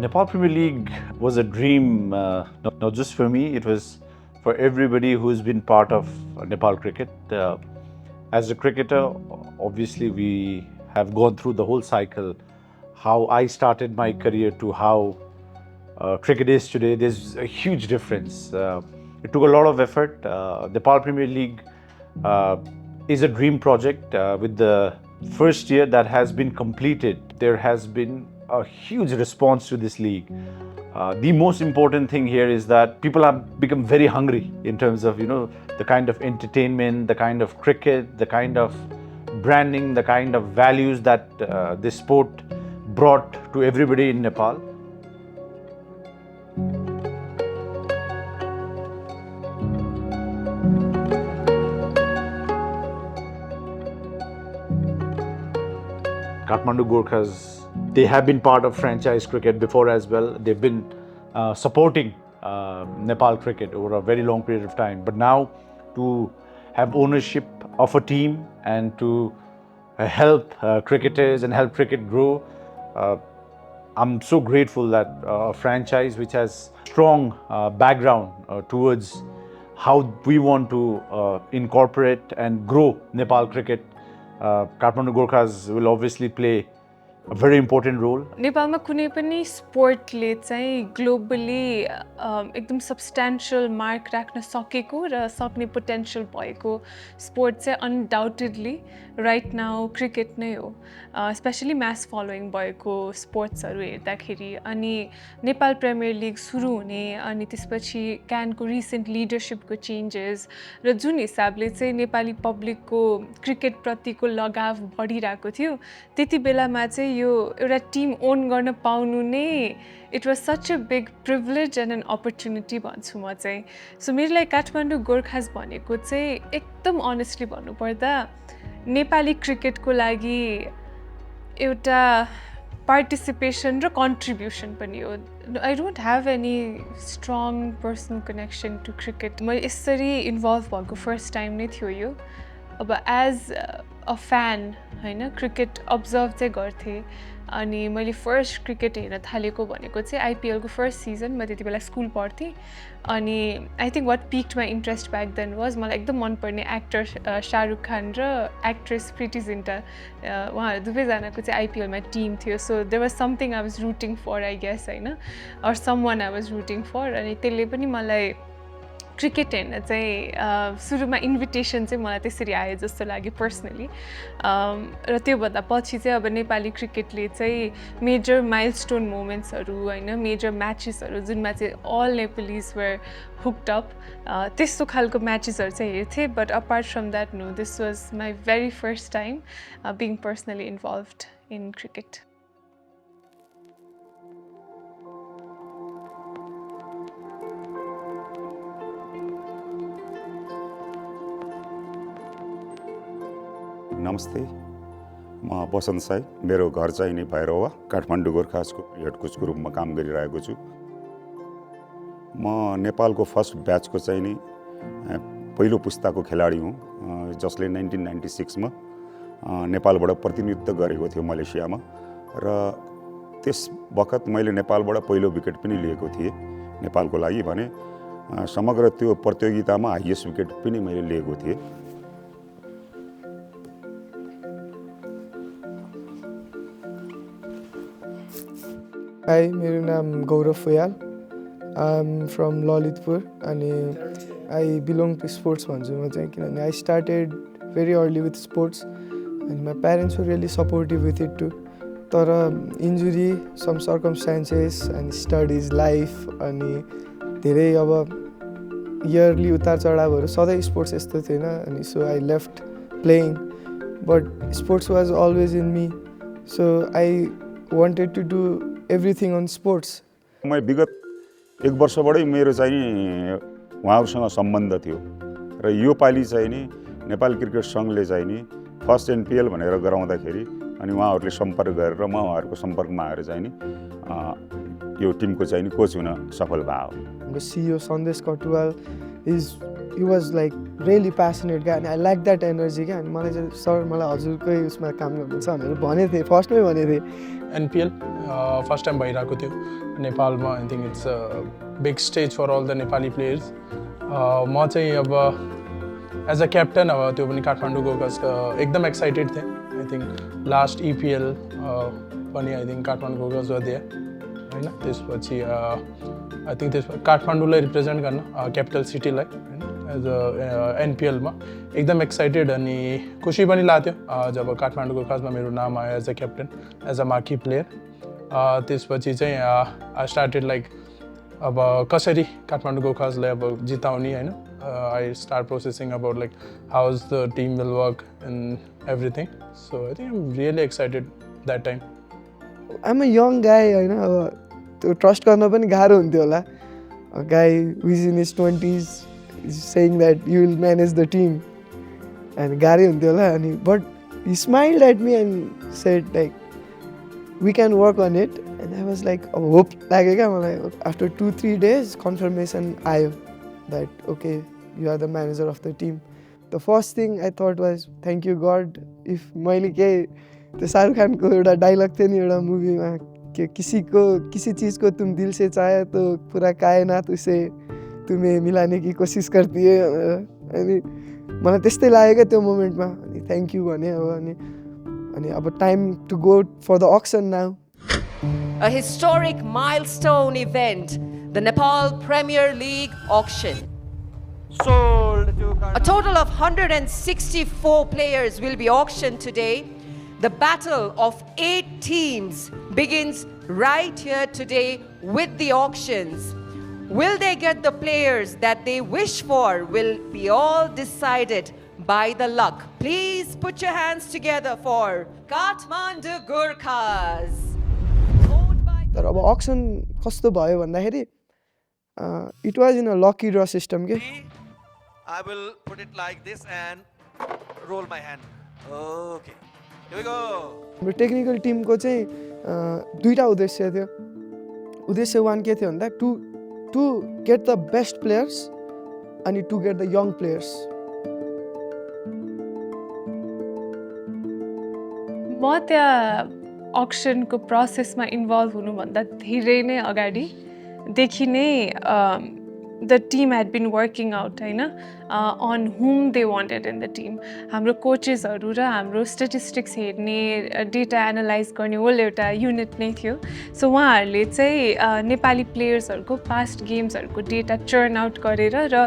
Nepal Premier League was a dream, not just for me, it was for everybody who's been part of Nepal cricket. As a cricketer, obviously, we have gone through the whole cycle. How I started my career to how cricket is today, there's a huge difference. It took a lot of effort. Nepal Premier League uh, is a dream project. With the first year that has been completed, there has been a huge response to this league. The most important thing here is that people have become very hungry in terms of the kind of entertainment, the kind of cricket, the kind of branding, the kind of values that this sport brought to everybody in Nepal. Kathmandu Gurkhas, they have been part of franchise cricket before as well. They've been supporting Nepal cricket over a very long period of time. But now to have ownership of a team and to help cricketers and help cricket grow, I'm so grateful that a franchise which has strong background towards how we want to incorporate and grow Nepal cricket, Kathmandu Gurkhas will obviously play a very important role. नेपालमा कुनै पनि स्पोर्टले चाहिँ globally एकदम सब्स्टेन्शियल mark राख्न सकेको र सक्ने potential भएको स्पोर्ट चाहिँ अनडाउटेडली राइट नाउ क्रिकेट नै हो स्पेसली म्याच फलोइङ भएको स्पोर्ट्सहरू हेर्दाखेरि अनि नेपाल प्रिमियर लिग सुरु हुने अनि त्यसपछि क्यानको रिसेन्ट लिडरसिपको चेन्जेस र जुन हिसाबले चाहिँ नेपाली पब्लिकको क्रिकेटप्रतिको लगाव बढिरहेको थियो त्यति बेलामा चाहिँ यो एउटा टिम ओन गर्न पाउनु नै it was such a big privilege and an opportunity भन्छु म चाहिँ सो मेरो लागि काठमाडौँ गोर्खास भनेको चाहिँ एकदम अनेस्टली भन्नुपर्दा नेपाली क्रिकेटको लागि एउटा पार्टिसिपेसन र कन्ट्रिब्युसन पनि हो I don't have any strong personal connection to cricket म यसरी इन्भल्भ भएको फर्स्ट टाइम नै थियो यो अब एज अ फ्यान हैन क्रिकेट अब्जर्भ चाहिँ गर्थेँ अनि मैले फर्स्ट क्रिकेट हेर्न थालेको भनेको चाहिँ आइपिएलको फर्स्ट सिजन म त्यति बेला स्कुल पढ्थेँ अनि I think what picked my interest back then was मलाई एकदम मनपर्ने एक्टर शाहरुख खान र एक्ट्रेस प्रिटी जिन्टा उहाँहरू दुवैजनाको चाहिँ आइपिएलमा टिम थियो so there was something I was rooting for I guess होइन or someone I was rooting for अनि त्यसले पनि मलाई क्रिकेट हेर्न चाहिँ सुरुमा इन्भिटेसन चाहिँ मलाई त्यसरी आयो जस्तो लाग्यो पर्सनली र त्योभन्दा पछि चाहिँ अब नेपाली क्रिकेटले चाहिँ मेजर माइलस्टोन मोमेन्ट्सहरू होइन मेजर म्याचेसहरू जुनमा चाहिँ all Nepalese were hooked up त्यस्तो खालको म्याचेसहरू चाहिँ हेर्थेँ but apart from that no this was my very first time being personally involved in cricket नमस्ते म बसन्त साई मेरो घर चाहिँ नि भैरवा काठमाडौँ गोर्खासको हेड कोचको रूपमा काम गरिरहेको छु म नेपालको फर्स्ट ब्याचको चाहिँ नि पहिलो पुस्ताको खेलाडी हुँ जसले 1996 मा नेपालबाट प्रतिनिधित्व गरेको थियो मलेसियामा र त्यस बखत मैले नेपालबाट पहिलो विकेट पनि लिएको थिएँ नेपालको लागि भने समग्र त्यो प्रतियोगितामा हाईएस्ट विकेट पनि मैले लिएको थिएँ Hi, मेरो नाम गौरव Phuyal I'm from Lalitpur and I belong to sports भन्छु म चाहिँ किनभने I started very early with sports and my parents were really supportive with it too तर injury, some circumstances and studies, life अनि धेरै अब yearly उतार चढावहरू सधैँ स्पोर्ट्स यस्तो थिएन अनि so I left playing but sports was always in me so I wanted to do everything on sports. म विगत एक वर्षबाटै मेरो चाहिँ उहाँहरूसँग सम्बन्ध थियो र यो पालि चाहिँ नि नेपाल क्रिकेट सङ्घले चाहिँ नि फर्स्ट एनपिएल भनेर गराउँदाखेरि अनि उहाँहरूले सम्पर्क गरेर म उहाँहरूको सम्पर्कमा आएर चाहिँ नि यो टिमको चाहिँ नि कोच हुन सफल भयो। The CEO Sandesh Kotwal he was like really passionate क्या अनि आई लाइक द्याट एनर्जी क्या अनि मलाई चाहिँ सर मलाई हजुरकै उसमा काम गर्नुहुन्छ भनेर भनेको थिएँ फर्स्टमै भनेको थिएँ NPL फर्स्ट टाइम भइरहेको थियो नेपालमा I think it's big stage for all the Nepali players म चाहिँ अब एज अ क्याप्टन अब त्यो पनि काठमाडौँ गोर्खासको एकदम एक्साइटेड थिएँ आई थिङ्क लास्ट EPL पनि आई थिङ्क काठमाडौँ गोर्खास दिए होइन त्यसपछि आई थिङ्क त्यसपछि काठमाडौँलाई रिप्रेजेन्ट गर्न क्यापिटल सिटीलाई होइन एज अ NPLमा एकदम एक्साइटेड अनि खुसी पनि लाग्थ्यो जब काठमाडौँ गोर्खासमा मेरो नाम आयो as a captain as a marquee player त्यसपछि चाहिँ आई स्टार्टेड लाइक अब कसरी काठमाडौँ गोर्खासलाई अब जिताउने होइन I start processing about like how is the team will work and everything so I think I'm really excited that time I'm a young guy होइन अब त्यो ट्रस्ट गर्न पनि गाह्रो हुन्थ्यो होला guy who's in his 20s is saying that you will manage the team अनि गाह्रै हुन्थ्यो होला अनि but he smiled at me and said like we can work on it and I was like अब होप लाग्यो क्या मलाई after 2-3 days confirmation आयो that okay you are the manager of the team the first thing I thought was thank you God if मैले केही त्यो शाहरुख खानको एउटा डाइलग थियो नि एउटा मुभीमा कि किसी चीज़ को तुम दिल से चाहे तो पूरा कायनात उसे तुम्हें मिलाने की कोसिस करती है अनि मलाई त्यस्तै लाग्यो क्या त्यो मोमेन्टमा अनि थ्याङ्क यू भने अब अनि अब time to go for the action now A historic milestone event, the Nepal Premier League auction. Sold to A total of 164 players will be auctioned today. The battle of 8 teams begins right here today with the auctions. Will they get the players that they wish for will be all decided by the luck. Please put your hands together for Kathmandu Gurkhas. तर अब auction कस्तो भयो भन्दाखेरि it was in a lucky draw system के I will put it like this and roll my hand. Okay. Here we go. हाम्रो technical टिमको चाहिँ दुईवटा उद्देश्य थियो उद्देश्य वान के थियो भन्दा to get the best players अनि to get the young players म त्यहाँ अक्सनको प्रोसेसमा इन्भल्भ हुनुभन्दा धेरै नै अगाडिदेखि नै the team had been working out होइन on whom they wanted in the team हाम्रो कोचेसहरू र हाम्रो स्ट्याटिस्टिक्स हेर्ने डेटा एनालाइज गर्ने होल एउटा युनिट नै थियो सो उहाँहरूले चाहिँ नेपाली प्लेयर्सहरूको पास्ट गेम्सहरूको डेटा चर्न आउट गरेर र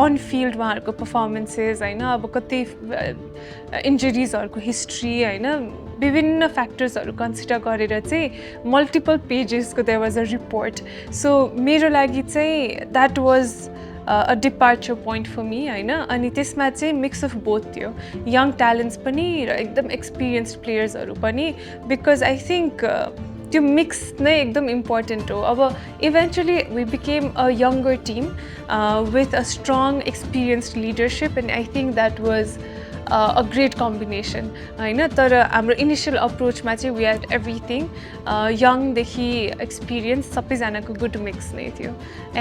अन फिल्ड उहाँहरूको पर्फर्मेन्सेस होइन अब कति इन्जरिजहरूको हिस्ट्री होइन विभिन्न फ्याक्टर्सहरू कन्सिडर गरेर चाहिँ मल्टिपल पेजेसको there was a report so मेरो लागि चाहिँ that was a departure point for me होइन अनि त्यसमा चाहिँ मिक्स अफ बोथ थियो यङ ट्यालेन्ट्स पनि र एकदम एक्सपिरियन्स्ड प्लेयर्सहरू पनि बिकज आई थिङ्क त्यो मिक्स नै एकदम इम्पोर्टेन्ट हो अब eventually we became a younger team with a strong experienced leadership and I think that was a great combination होइन तर हाम्रो इनिसियल अप्रोचमा चाहिँ वी हेड एभ्रिथिङ यङदेखि एक्सपिरियन्स सबैजनाको गुड मिक्स नै थियो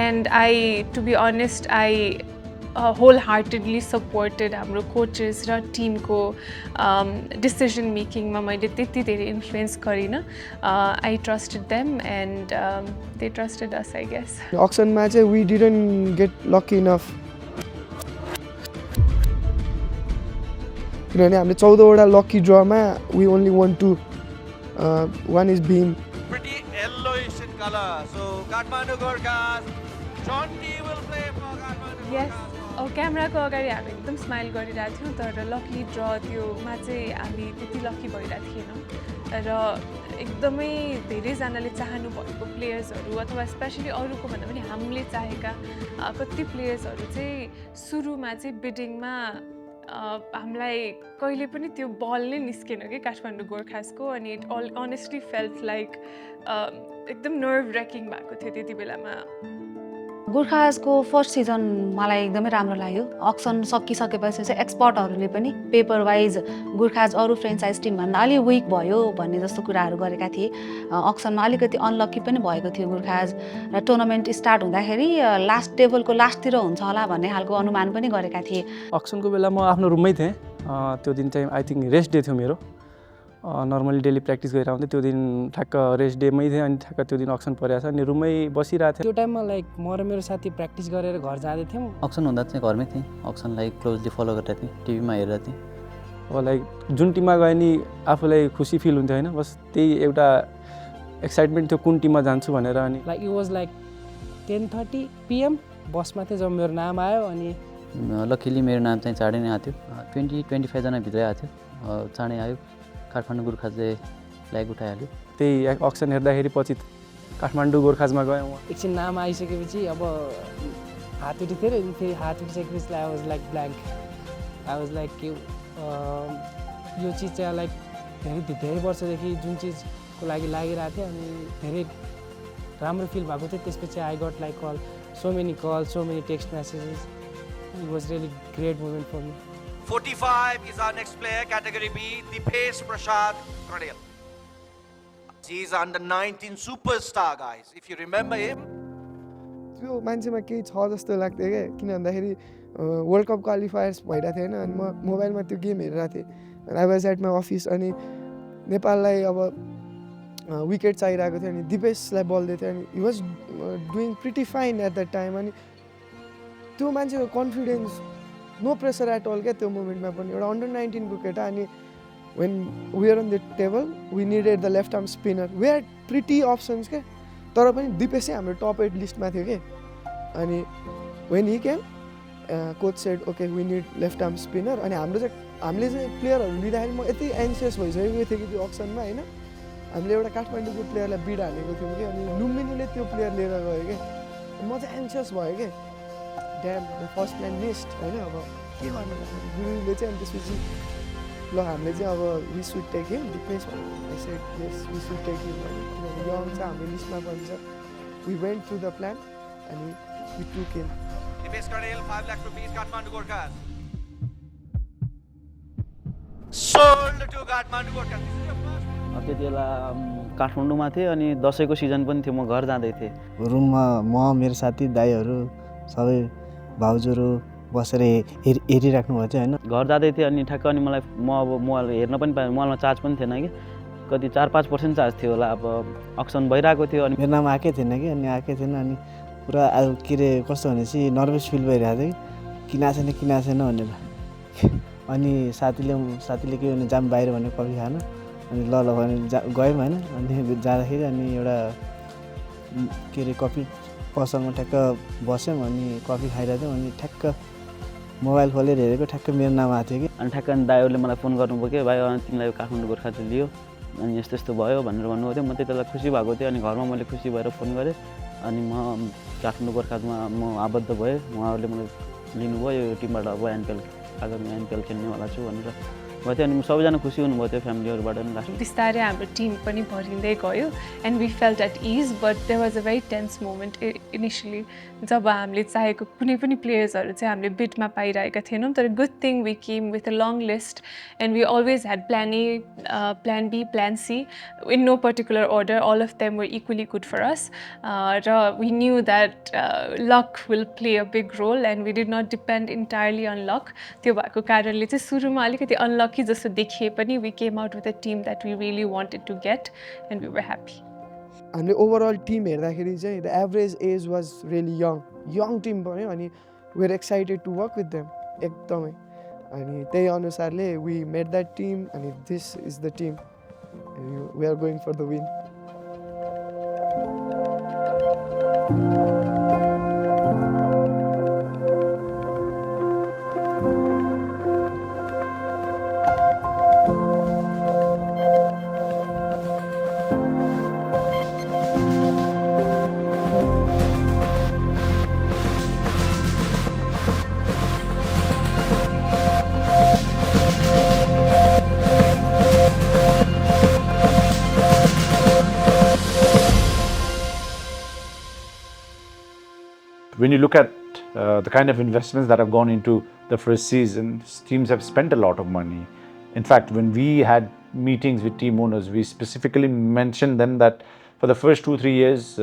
and I to be honest I wholeheartedly supported हाम्रो coaches र टिमको डिसिजन मेकिङमा मैले त्यति धेरै इन्फ्लुएन्स गरिनँ I trusted them and they trusted us I guess अक्सनमा चाहिँ we didn't get lucky enough किनभने हामीले 14वटा लकी ड्रमा we only won 2 one is Bhim Pretty yellowish in color. So Kathmandu Gurkhas. Chonti will play for Kathmandu yes Gurkhas. अब क्यामेराको अगाडि हामी एकदम स्माइल गरिरहेको थियौँ तर लकी ड्र त्योमा चाहिँ हामी त्यति लकी भइरहेको थिएनौँ र एकदमै धेरैजनाले चाहनु भएको प्लेयर्सहरू अथवा स्पेसली अरूको भन्दा पनि हामीले चाहेका कति प्लेयर्सहरू चाहिँ सुरुमा चाहिँ बिडिङमा हामीलाई कहिले पनि त्यो बल नै निस्केन कि काठमाडौँ गोर्खासको अनि इट अनेस्टली फेल्ट लाइक एकदम नर्भ रेकिङ भएको थियो त्यति बेलामा गोर्खासको फर्स्ट सिजन मलाई एकदमै राम्रो लाग्यो अक्सन सकिसकेपछि चाहिँ एक्सपर्टहरूले पनि पेपर वाइज गोर्खास अरू फ्रेन्चाइज टिमभन्दा अलि विक भयो भन्ने जस्तो कुराहरू गरेका थिए अक्सनमा अलिकति अनलकी पनि भएको थियो गोर्खास र टुर्नामेन्ट स्टार्ट हुँदाखेरि लास्ट टेबलको लास्टतिर हुन्छ होला भन्ने खालको अनुमान पनि गरेका थिए अक्सनको बेला म आफ्नो रुममै थिएँ त्यो दिन चाहिँ आई थिङ्क रेस्ट डे थियो मेरो नर्मली डेली प्र्याक्टिस गरेर आउँथेँ त्यो दिन ठ्याक्क रेस्ट डेमै थिएँ अनि ठ्याक्क त्यो दिन अक्सन परेको छ अनि रुममै बसिरहेको थिएँ त्यो टाइममा लाइक म र मेरो साथी प्र्याक्टिस गरेर घर जाँदै थियौँ अक्सन हुँदा चाहिँ घरमै थिएँ अक्सनलाई क्लोजली फलो गरेर थिएँ टिभीमा हेरेर थिएँ अब लाइक जुन टिममा गयो नि आफूलाई खुसी फिल हुन्थ्यो होइन बस त्यही एउटा एक्साइटमेन्ट थियो कुन टिममा जान्छु भनेर अनि like it was like 10:30 PM बसमा थियो जब मेरो नाम आयो अनि लकिली मेरो नाम चाहिँ चाँडै नै आएको थियो 20-25 जना भित्रै आएको थियो चाँडै आयो काठमाडौँ गोर्खासले फ्ल्याग उठाइहाल्यो त्यही अक्सन हेर्दाखेरि पछि काठमाडौँ गोर्खासमा गएँ एकछिन नाम आइसकेपछि अब हात उठेको थियो र फेरि हात उठिसकेपछि I was like blank I was like यो चिज चाहिँ लाइक धेरै वर्षदेखि जुन चिजको लागि लागिरहेको थियो अनि धेरै राम्रो फिल भएको थियो त्यसपछि I got like so many text messages it was really great moment for me 45 is our next player, category B, Dipesh Prashad Kradel. He's under 19 superstar, guys. If you remember him. त्यो मान्छेमा केही छ जस्तो लाग्थ्यो क्या किन भन्दाखेरि world cup क्वालिफायर्स भइरहेको थियो होइन अनि म मोबाइलमा त्यो गेम हेरिरहेको थिएँ I was at my office अनि नेपाललाई अब विकेट चाहिरहेको थियो अनि दिपेशलाई बल दिएको थियो अनि he was doing pretty fine at that time अनि त्यो मान्छेको confidence no pressure at all क्या त्यो मोमेन्टमा पनि एउटा अन्डर 19 को केटा अनि when we are on the table we needed the left arm spinner we are pretty options क्या तर पनि दिपेशै हाम्रो टप 8 लिस्टमा थियो कि अनि when he came coach said okay we need left arm spinner अनि हामीले चाहिँ प्लेयरहरू लिँदाखेरि म यति एन्सियस भइसकेको थिएँ कि त्यो अप्सनमा होइन हामीले एउटा काठमाडौँको प्लेयरलाई बिड हालेको थियौँ कि अनि लुम्बिनीले त्यो प्लेयर लिएर गयो कि म चाहिँ एन्सियस भएँ कि damn the first plan missed होइन अब के गर्नु गुरुले चाहिँ अनि त्यसपछि ल हामीले चाहिँ अब we should take him Dipesh we should take him होइन किनभने यङ चाहिँ हाम्रो लिस्टमा पनि छ we went through the plan अनि we took him Dipesh Kradel, 5 lakh rupees, Kathmandu Gurkhas. Sold to Kathmandu Gurkhas. This is your first. त्यति बेला काठमाडौँमा थिएँ अनि दसैँको सिजन पनि थियो म घर जाँदै थिएँ रुममा म मेरो साथी दाइहरू सबै भाउजूहरू बसेर हेरिराख्नु भएको थियो होइन घर जाँदै थिएँ अनि ठ्याक्क अनि मलाई म अब मोबाइल हेर्न पनि पाएँ मोबाइलमा चार्ज पनि थिएन कि कति 4-5% चार्ज थियो होला अब अक्सन भइरहेको थियो अनि मेरो नाम आएकै थिएन कि अनि आएकै थिएन अनि पुरा के अरे कस्तो भनेपछि नर्भस फिल भइरहेको थियो कि किन छैन भनेर अनि साथीले के भने जाम बाहिर भने कफी खान अनि ल भने गयौँ होइन अनि जाँदाखेरि अनि एउटा के अरे कफी पसलमा ठ्याक्क बस्यौँ अनि कफी खाइरहेको थियौँ अनि ठ्याक्क मोबाइल खोलेर हेरेको ठ्याक्क मेरो नाम आएको थियो कि अनि ठ्याक्क अनि दाइहरूले मलाई फोन गर्नुभयो कि भाइ तिमीलाई काठमाडौँ गोर्खाले लियो अनि यस्तो यस्तो भयो भनेर भन्नुभएको थियो म त्यति बेला खुसी भएको थिएँ अनि घरमा मैले खुसी भएर फोन गरेँ अनि म काठमाडौँ गोर्खामा म आबद्ध भएँ उहाँहरूले मलाई लिनुभयो यो टिमबाट अब आगामी एनपिएल खेल्नेवाला छु भनेर भयो थियो अनि सबैजना खुसी हुनुभयो थियो फ्यामिलीहरूबाट पनि लास्ट बिस्तारै हाम्रो टिम पनि भरिँदै गयो and we felt at ease but there was a very tense moment initially जब हामीले चाहेको कुनै पनि प्लेयर्सहरू चाहिँ हामीले बिटमा पाइरहेका थिएनौँ तर good thing we came with a long list and we always had plan A plan B plan C in no particular order all of them were equally good for us र we knew that luck will play a big role and we did not depend entirely on luck त्यो भएको कारणले चाहिँ सुरुमा अलिकति unlucky जस्तो देखिए पनि we came out with a team that we really wanted to get and we were happy हामीले ओभरअल टिम हेर्दाखेरि चाहिँ the average age was really young team भयो अनि we are excited to work with them एकदमै अनि त्यही अनुसारले we made that team अनि this is the team we are going for the win when you look at the kind of investments that have gone into the first season, teams have spent a lot of money. In fact, when we had meetings with team owners, we specifically mentioned them that for the first 2-3 years,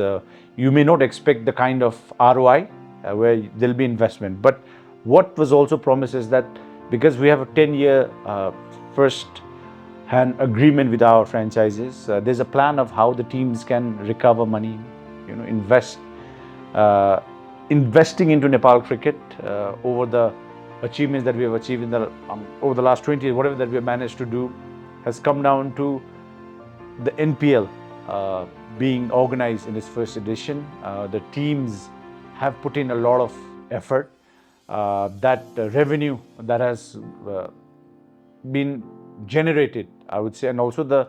you may not expect the kind of ROI where there'll be investment. But what was also promised is that because we have a 10-year first hand agreement with our franchises, there's a plan of how the teams can recover money, invest. Investing into Nepal cricket over the achievements that we have achieved in over the last 20 years, whatever that we have managed to do, has come down to the NPL being organized in its first edition. The teams have put in a lot of effort. That revenue that has been generated, I would say, and also the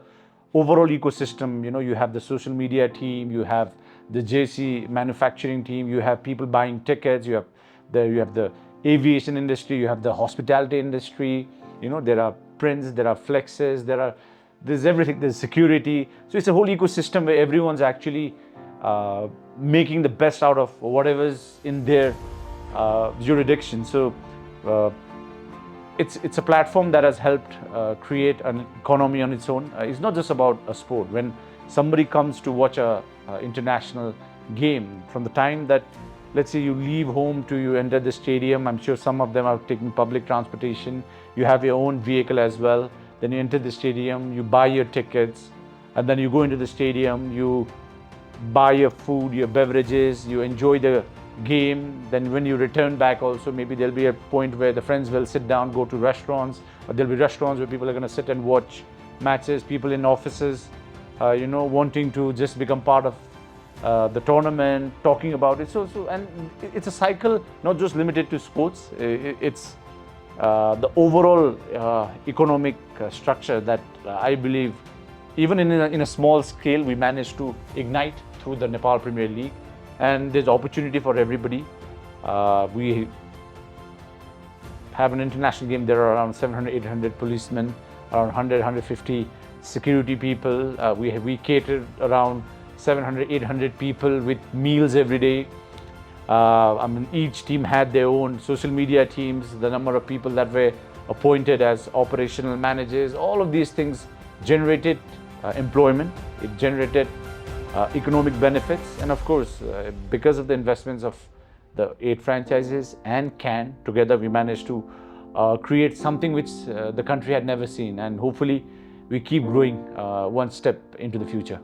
overall ecosystem. You have the social media team, you have the JC manufacturing team, you have people buying tickets, you have the aviation industry, you have the hospitality industry. There are prints, there are flexes, there's everything, there's security. So it's a whole ecosystem where everyone's actually making the best out of whatever's in their jurisdiction. So it's a platform that has helped create an economy on its own. It's not just about a sport. When somebody comes to watch a international game, from the time that, let's say, you leave home to you enter the stadium, I'm sure some of them are taking public transportation, you have your own vehicle as well, then you enter the stadium, you buy your tickets, and then you go into the stadium, you buy your food, your beverages, you enjoy the game. Then when you return back also, maybe there'll be a point where the friends will sit down, go to restaurants, or there'll be restaurants where people are going to sit and watch matches, people in offices, wanting to just become part of the tournament, talking about it. And it's a cycle not just limited to sports. It's the overall economic structure that I believe, even in a small scale, we managed to ignite through the Nepal Premier League. And there's opportunity for everybody. We have an international game. There are around 700, 800 policemen, around 100, 150 security people. We cater around 700, 800 people with meals every day. Each team had their own social media teams, the number of people that were appointed as operational managers. All of these things generated employment. It generated economic benefits, and of course, because of the investments of the 8 franchises and CAN, together we managed to create something which the country had never seen, and hopefully we keep growing one step into the future.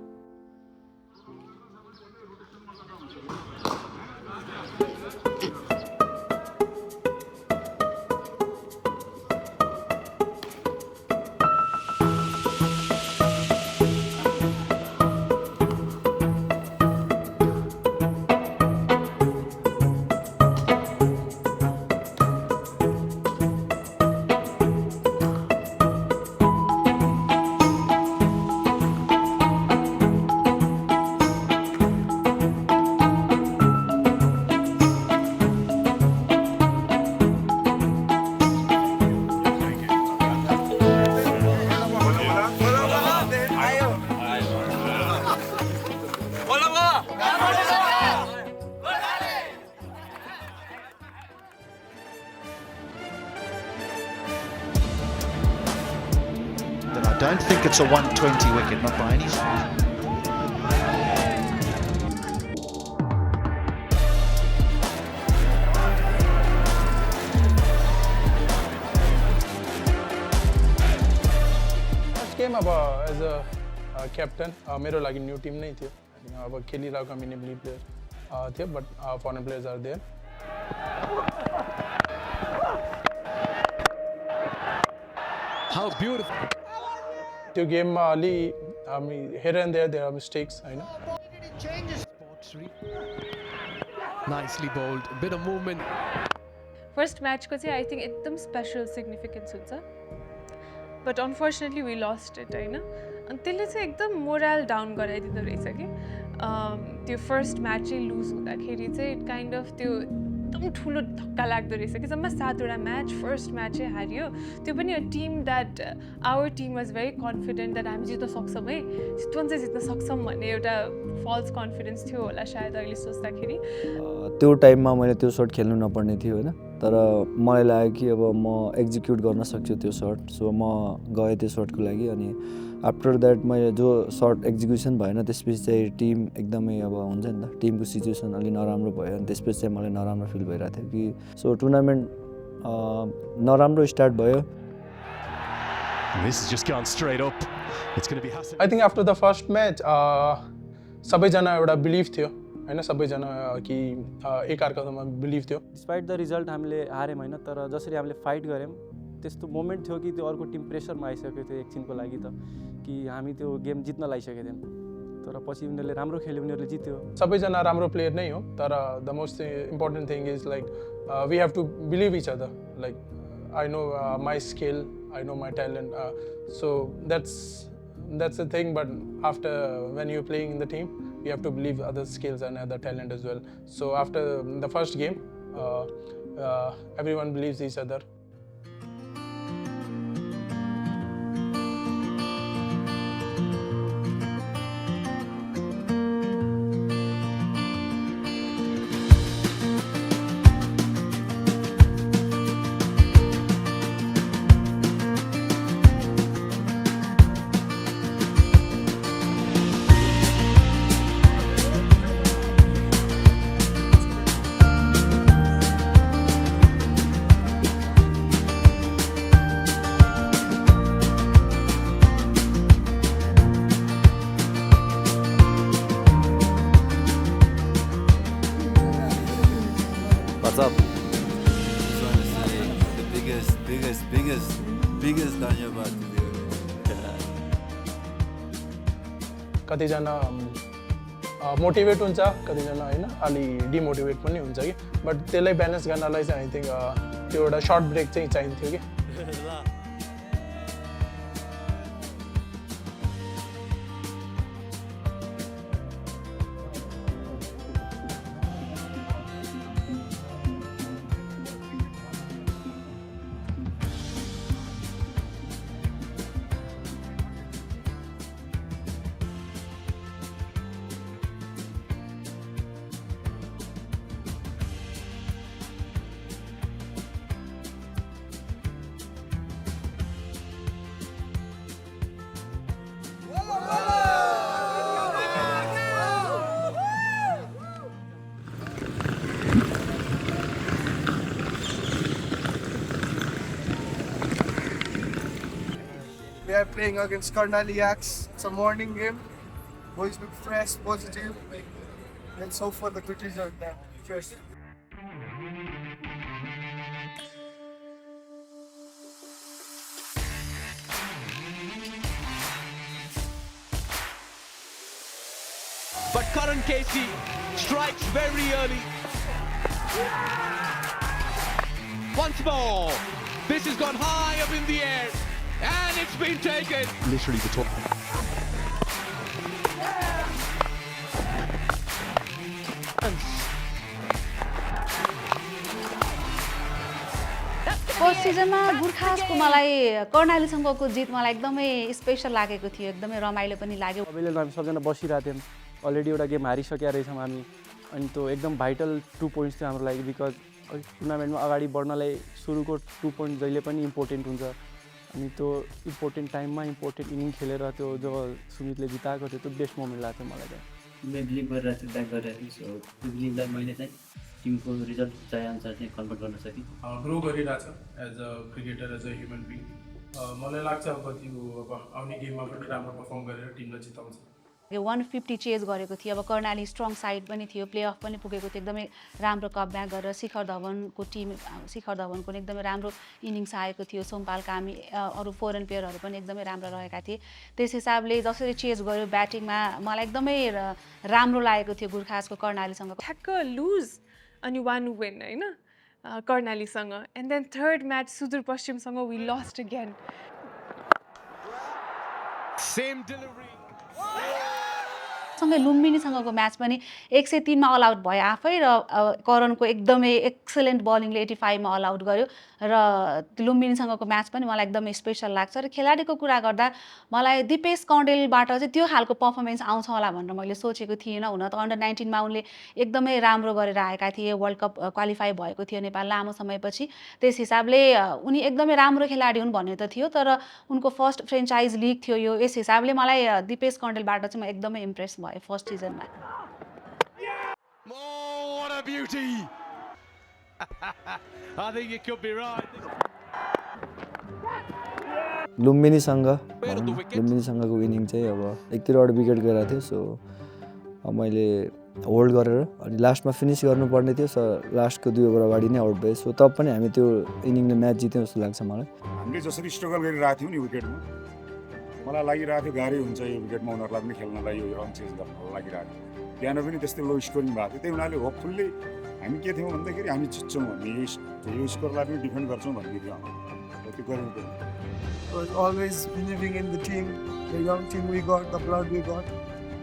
I don't think it's a 120 wicket, not by any stretch. First game as a captain, मेरो लागि new team नै थियो. अब खेलिरहेको हामी Nepali player थियो, but foreign players are there. How beautiful. त्यो गेममा अलि हामी here and there are mistakes, हैन. Nicely bowled, a bit of movement. First match को चाहिँ I think एकदम special significance हुन्छ. But unfortunately we lost it, हैन. अनि त्यसले चाहिँ एकदम morale down गराइदिँदो रहेछ कि त्यो first match चाहिँ lose हुँदाखेरि चाहिँ it kind of त्यो एकदम ठुलो धक्का लाग्दो रहेछ कि जम्मा 7वटा म्याच फर्स्ट म्याचै हारियो त्यो पनि a team that our team was very confident that हामी जित्न सक्छौँ है चितवन चाहिँ जित्न सक्छौँ भन्ने एउटा फल्स कन्फिडेन्स थियो होला सायद अहिले सोच्दाखेरि त्यो टाइममा मैले त्यो सर्ट खेल्नु नपर्ने थियो होइन तर मलाई लाग्यो कि अब म एक्जिक्युट गर्न सक्छु त्यो सर्ट सो म गएँ त्यो सर्टको लागि अनि आफ्टर द्याट मैले जो सर्ट एक्जिक्युसन भएन त्यसपछि चाहिँ टिम एकदमै अब हुन्छ नि त टिमको सिचुएसन अलिक नराम्रो भयो अनि त्यसपछि चाहिँ मलाई नराम्रो फिल भइरहेको थियो कि सो टुर्नामेन्ट नराम्रो स्टार्ट भयो I think after the first match, सबैजना एउटा बिलिभ थियो होइन सबैजना कि एकअर्कामा बिलिभ थियो डिस्पाइट द रिजल्ट हामीले हार्यौँ होइन तर जसरी हामीले फाइट गऱ्यौँ त्यस्तो मोमेन्ट थियो कि त्यो अर्को टिम प्रेसरमा आइसकेको थियो एकछिनको लागि त कि हामी त्यो गेम जित्न लागिसकेको थियौँ तर पछि उनीहरूले राम्रो खेल्यो उनीहरूले जित्यो सबैजना राम्रो प्लेयर नै हो तर the most important thing is like we have to believe each other like I know my skill I know my talent, so that's the thing. But after when you're playing in the team, you have to believe other skills and other talent as well. So after the first game, everyone believes each other. What's up? Just want to say the biggest dhanyabad to you. कतिजना motivate हुन्छ कतिजना होइन अलि demotivate पनि हुन्छ कि but त्यसलाई balance गर्नलाई चाहिँ आई थिङ्क त्यो एउटा सर्ट ब्रेक चाहिँ चाहिन्थ्यो कि We are playing against Karnaliaks. It's a morning game. Boys look fresh, positive. Let's hope for the good result now. Cheers. But Karan Casey strikes very early. Once more, this has gone high up in the air. And it's been taken. Literally the top. First सिजनमा गुर्खासको मलाई कर्णालीसँगको जित मलाई एकदमै special लागेको थियो एकदमै रमाइलो पनि लाग्यो सबैले हामी सबजना बसिरहेको थियौँ अलरेडी एउटा गेम हारिसकेका रहेछौँ हामी अनि त्यो एकदम भाइटल 2 पोइन्ट्स थियो हाम्रो लागि बिकज टुर्नामेन्टमा अगाडि बढ्नलाई सुरुको 2 पोइन्ट जहिले पनि इम्पोर्टेन्ट हुन्छ अनि त्यो इम्पोर्टेन्ट टाइममा इम्पोर्टेन्ट इनिङ खेलेर त्यो जब सुमितले जिताएको थियो त्यो बेस्ट मोमेन्ट लाग्थ्यो मलाई चाहिँ मैले बिलिभ गरिरहेको छु ब्याक गरिरहेको छु सो त्यो बिलिभलाई मैले चाहिँ टिमको रिजल्ट चाहेअनुसार चाहिँ कन्भर्ट गर्न सकेँ ग्रो गरिरहेछ as a cricketer as a human being मलाई लाग्छ अब त्यो अब आउने गेममा पनि राम्रो पर्फर्म गरेर टिमलाई जिताउँछ 150 चेज गरेको थियो अब कर्णाली स्ट्रङ साइड पनि थियो प्लेअफ पनि पुगेको थियो एकदमै राम्रो कमब्याक गरेर शिखर धवनको पनि एकदमै राम्रो इनिङ्स आएको थियो सोमपाल कामी अरू फरेन प्लेयरहरू पनि एकदमै राम्रो रहेका थिए त्यस हिसाबले जसरी चेज गर्यो ब्याटिङमा मलाई एकदमै राम्रो लागेको थियो गुर्खासको कर्णालीसँग ठ्याक्क लुज अनि 1 विन होइन कर्णालीसँग एन्ड देन थर्ड म्याच सुदूरपश्चिमसँग we lost again Same delivery. सँगै लुम्बिनीसँगको म्याच पनि 103 मा अल आउट भयो आफै र करणको एकदमै एक्सलेन्ट बलिङले 85 मा अल आउट गर्यो र लुम्बिनीसँगको म्याच पनि मलाई एकदमै स्पेशल लाग्छ र खेलाडीको कुरा गर्दा मलाई दिपेश कौडेलबाट चाहिँ त्यो खालको पर्फर्मेन्स आउँछ होला भनेर मैले सोचेको थिइनँ। हुन त अन्डर 19 मा उनले एकदमै राम्रो गरेर आएका थिए, वर्ल्ड कप क्वालिफाई भएको थियो नेपाल लामो समयपछि। त्यस हिसाबले उनी एकदमै राम्रो खेलाडी हुन् भन्ने त थियो, तर उनको फर्स्ट फ्रेन्चाइज लिग थियो यो। यस हिसाबले मलाई दिपेश कौडेलबाट चाहिँ म एकदमै इम्प्रेस भएँ फर्स्ट सिजनमा। Oh, what a beauty! I think you could be right. लुम्बिनीसँगको विनिङ चाहिँ अब एकतिरबाट विकेट गएको थियो, सो मैले होल्ड गरेर अनि लास्टमा फिनिस गर्नुपर्ने थियो, सो लास्टको 2 ओभर अगाडि नै आउट भयो। सो तब पनि हामी त्यो इनिङले म्याच जित्यौँ जस्तो लाग्छ मलाई। हामीले जसरी स्ट्रगल गरिरहेको थियौँ नि विकेटमा, मलाई लागिरहेको थियो गाह्रै हुन्छ यो विकेटमा उनीहरूलाई पनि खेल्नलाई, यो रन चेन्ज गर्न लागिरहेको थियो। बिहान पनि त्यस्तै लो स्कोरिङ भएको थियो, त्यही हुनाले होपफुल्ली हामी के थियौँ भन्दाखेरि हामी जित्छौँ भन्ने यो स्कोरलाई पनि डिफेन्ड गर्छौँ भन्ने थियो हाम्रो, त्यो गर्नु पऱ्यो। Was always believing in the team, the young team we got, the blood we got.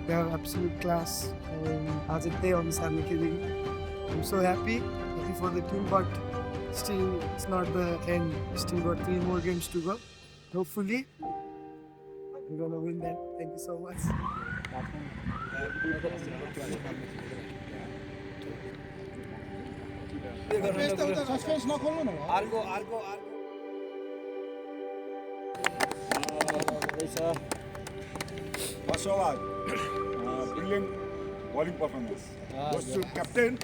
They are absolute class. As it they on Sunday killing. I'm so happy for the team, but still it's not the end. Still got 3 more games to go. Hopefully, we're gonna win that. Thank you so much. Ashwad, brilliant bowling performance. Goes to captain.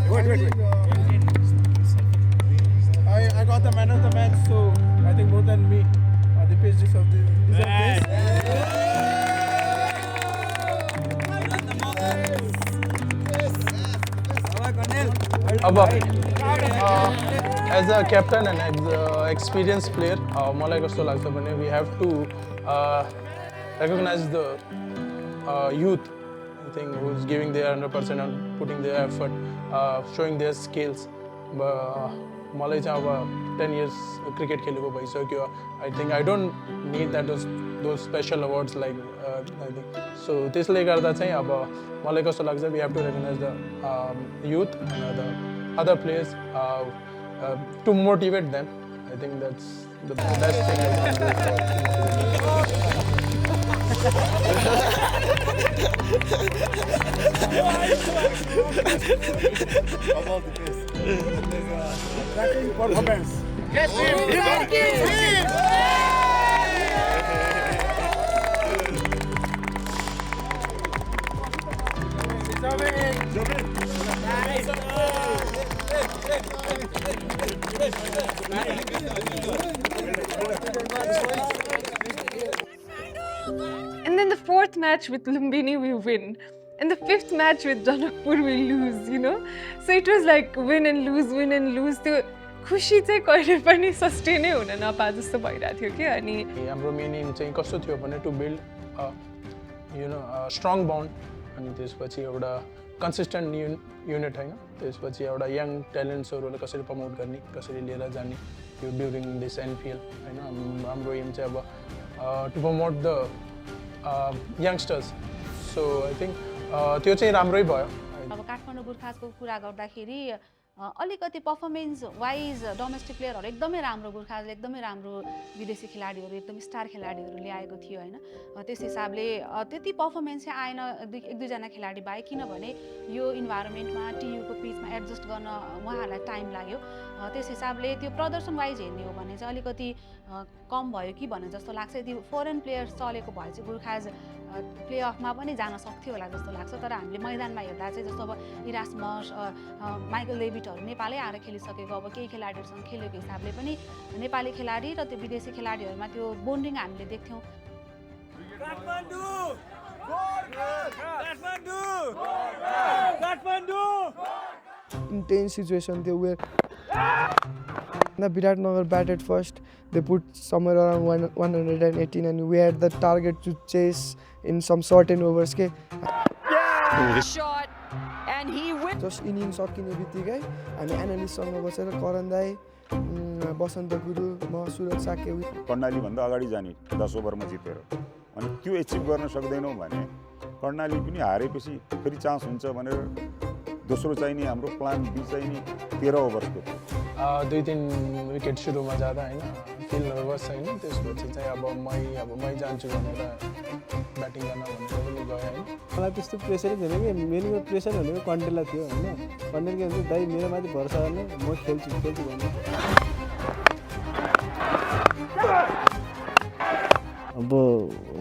Wait. I got the man of the match, so I think more than me, Dipesh deserve this. As a captain and as an experienced player, मलाई कस्तो लाग्छ भने we have to recognize the youth, I think, who's giving their 100% and putting their effort, showing their skills. मलाई चाहिँ अब 10 years cricket खेलेको भइसक्यो. I think I don't need that those special awards like I think. So त्यसले गर्दा चाहिँ अब मलाई कस्तो लाग्छ we have to recognize the youth and the other players to motivate them. I think that's the best thing I can do About the best. Attacking performance. Yes, And then the 4th match with Lumbini we win. And the 5th match with Janakpur we lose, you know. So it was like win and lose. त्यो खुसी चाहिँ कहिले पनि सस्टेनै हुन नपा जस्तो भइरहेको थियो कि। अनि हाम्रो मेन एम चाहिँ कस्तो थियो भने टु बिल्ड स्ट्रङ बन्ड, अनि त्यसपछि एउटा कन्सिस्टेन्ट युनिट होइन, त्यसपछि एउटा यङ ट्यालेन्ट्सहरूलाई कसरी प्रमोट गर्ने, कसरी लिएर जाने यो ड्युरिङ दिस एनपिएल होइन। हाम्रो एम चाहिँ अब to promote the youngsters, so I think त्यो चाहिँ राम्रै भयो। अब काठमाडौँ गुर्खासको कुरा गर्दाखेरि अलिकति पर्फर्मेन्स वाइज डोमेस्टिक प्लेयरहरू एकदमै राम्रो, गुर्खासले एकदमै राम्रो विदेशी खेलाडीहरू, एकदमै स्टार खेलाडीहरू ल्याएको थियो होइन। त्यस हिसाबले त्यति पर्फर्मेन्स चाहिँ आएन एक दुईजना खेलाडी बाहेक, किनभने यो इन्भाइरोमेन्टमा टियुको पिचमा एडजस्ट गर्न उहाँहरूलाई टाइम लाग्यो। त्यस हिसाबले त्यो प्रदर्शन वाइज हेर्ने हो भने चाहिँ अलिकति कम भयो कि भन्ने जस्तो लाग्छ। यदि फरेन प्लेयर्स चलेको भए चाहिँ गुर्खास प्लेअफमा पनि जान सक्थ्यो होला जस्तो लाग्छ। तर हामीले मैदानमा हेर्दा चाहिँ जस्तो अब इरास्मस, माइकल डेभिडहरू नेपालै आएर खेलिसकेको, अब केही खेलाडीहरूसँग खेलेको हिसाबले पनि नेपाली खेलाडी र त्यो विदेशी खेलाडीहरूमा त्यो बोन्डिङ हामीले देख्थ्यौँ। Intense situation there where Viratnagar batted first. They put somewhere around 118 and we had the target to chase in some certain overs. Shot and he wins. Just innings सकिने बित्तिकै हामी एनालिस्टसँग बसेर करण दाई बसन्त गुरु म सुरज साके कर्णाली भन्दा अगाडि जाने 10 ओभरमा जितेर अनि त्यो एचिभ गर्न सक्दैनौँ भने कर्णाली पनि हारेपछि फेरि चान्स हुन्छ भनेर दोस्रो चाहिने हाम्रो प्लान बी चाहिने 13 ओभरको 2-3 विकेट सुरुमा जाँदा हैन फिल नर्भस हैन त्यसपछि चाहिँ अब मै जान्छु भनेर ब्याटिङ गर्न भनेर पनि गए हैन मलाई त्यस्तो प्रेसरै थिएन कि मेरोमा प्रेसर भनेको कन्टेललाई थियो हैन कन्टेल के भन्छ दाइ मेरो माथि भरोसा गर्ने म खेल्छु भन्ने अब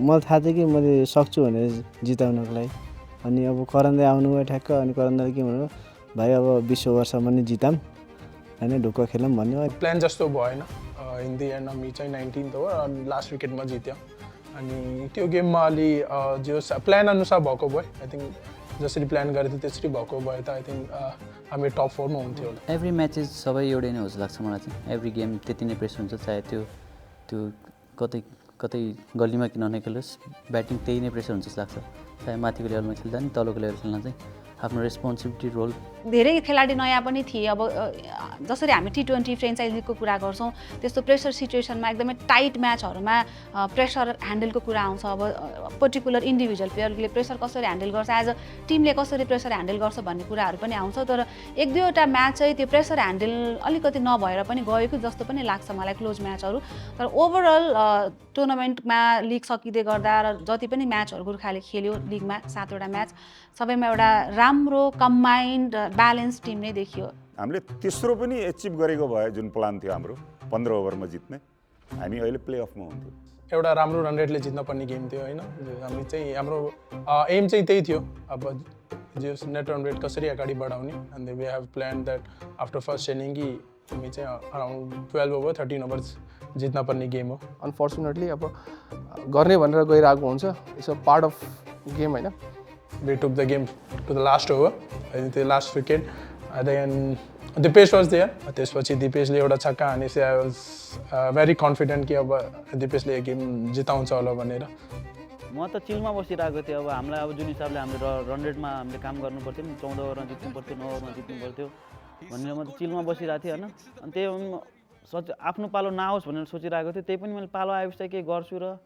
मलाई थाहा थियो कि मैले सक्छु भनेर जिताउनको लागि अनि अब करण दाइ आउनुभयो ठ्याक्क अनि करण दाइले के भन्नुभयो भाइ अब 20 ओभरसम्म नि जिताम हैन ढुक्क खेलौँ भन्यो प्लान जस्तो भएन इन द एन्ड मी चाहिँ 19th ओभर अनि लास्ट विकेटमा जित्यो अनि त्यो गेममा अलि जो प्लान अनुसार भएको भयो आई थिङ्क जसरी प्लान गरेको थियो त्यसरी भएको भए त आई थिङ्क हामी टप 4 मा हुन्थ्यो होला एभ्री म्याचेस सबै एउटै नै हो जस्तो लाग्छ मलाई चाहिँ एभ्री गेम त्यति नै प्रेस हुन्छ चाहे त्यो कतै गल्लीमा किन नखेलोस् ब्याटिङ त्यही नै प्रेसर हुन्छ जस्तो लाग्छ चाहे माथिको लेभलमा खेल्दा नि तलको लेभल खेल्न चाहिँ आफ्नो रेस्पोन्सिबिलिटी रोल धेरै खेलाडी नयाँ पनि थिए अब जसरी हामी T20 फ्रेन्चाइज लिगको कुरा गर्छौँ त्यस्तो प्रेसर सिचुएसनमा एकदमै टाइट म्याचहरूमा प्रेसर ह्यान्डलको कुरा आउँछ अब पर्टिकुलर इन्डिभिजुअल प्लेयरले प्रेसर कसरी ह्यान्डल गर्छ एज अ टिमले कसरी प्रेसर ह्यान्डल गर्छ भन्ने कुराहरू पनि आउँछ तर एक दुईवटा म्याच चाहिँ त्यो प्रेसर ह्यान्डल अलिकति नभएर पनि गएको जस्तो पनि लाग्छ मलाई क्लोज म्याचहरू तर ओभरअल टुर्नामेन्टमा लिग सकिँदै गर्दा र जति पनि म्याचहरू गोर्खाले खेल्यो लिगमा 7 वटा म्याच सबैमा एउटा राम्रो कम्बाइन्ड ब्यालेन्स टिम नै देखियो हामीले तेस्रो पनि एचिभ गरेको भए जुन प्लान थियो हाम्रो 15 ओभरमा जित्ने हामी अहिले प्लेअफमा हुन्थ्यो एउटा राम्रो रन रेटले जित्न पर्ने गेम थियो हैन हामी चाहिँ हाम्रो एम चाहिँ त्यही थियो अब जो नेट रन रेट कसरी अगाडि बढाउने and we have plan that after first inning कि हामी चाहिँ अराउन्ड 12 ओभर 13 ओभर्स जित्न पर्ने गेम हो अनफर्चुनेटली अब गर्ने भनेर गइरहेको हुन्छ it's a part of game हैन we took the game to the last over I think the last wicket and then Dipesh was there त्यसपछि दिपेशले एउटा छक्का हानेपछि I was very confident कि अब दिपेशले यो गेम जिताउँछ होला भनेर म त चिलमा बसिरहेको थिएँ अब हामीलाई अब जुन हिसाबले हामीले रन रेटमा हामीले काम गर्नु पर्थ्यो नि 14 ओभरमा जित्नु पर्थ्यो 9 ओभरमा जित्नु पर्थ्यो भनेर म त चिलमा बसिरहेको थिएँ हैन अनि त्यही आफ्नो पालो नआओस् भनेर सोचिरहेको थिएँ त्यही पनि मैले पालो आएपछि के गर्छु र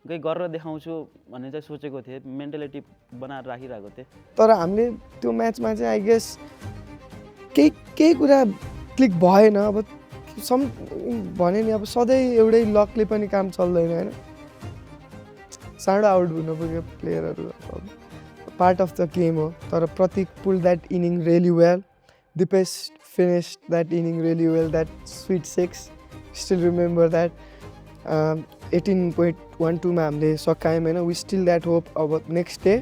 गई गरेर देखाउँछु भन्ने चाहिँ सोचेको थिएँ मेन्टालिटी बनाएर राखिरहेको थिएँ तर हामीले त्यो म्याचमा चाहिँ आई गेस केही कुरा क्लिक भएन अब सम भने नि अब सधैँ एउटै लकले पनि काम चल्दैन हैन सानो आउट हुनु पुग्यो प्लेयरहरू पार्ट अफ द गेम हो तर Pratik pull that inning really well Dipesh finish that inning really well that sweet 6 still remember that 18.12 मा हामीले सकायौँ हैन वी स्टिल द्याट होप अब नेक्स्ट डे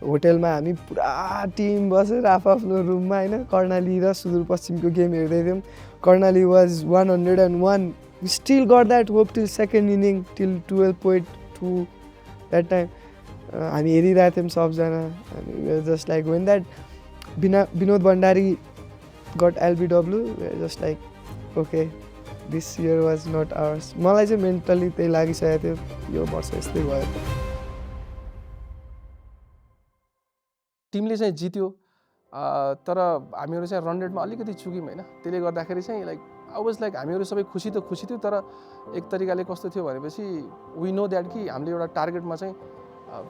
होटलमा हामी पुरा टिम बसेर आफ्नो रुममा हैन कर्णाली र सुदूरपश्चिमको गेम हेर्दै थियौँ Karnali was 101 we still got that hope till second inning till 12.2 that time हामी हेरिरहेको थियौँ सबजना just like when that Vinod Bhandari got LBW just like okay this year was not ours मलाई चाहिँ मेन्टली त्यही लागिसकेको थियो यो वर्ष यस्तै भयो टिमले चाहिँ जित्यो तर हामीहरू चाहिँ रन रेटमा अलिकति चुक्यौँ हैन त्यसले गर्दाखेरि चाहिँ लाइक आई वाज लाइक हामीहरू सबै खुसी थियो तर एक तरिकाले कस्तो थियो भनेपछि वी नो द्याट कि हामीले एउटा टार्गेटमा चाहिँ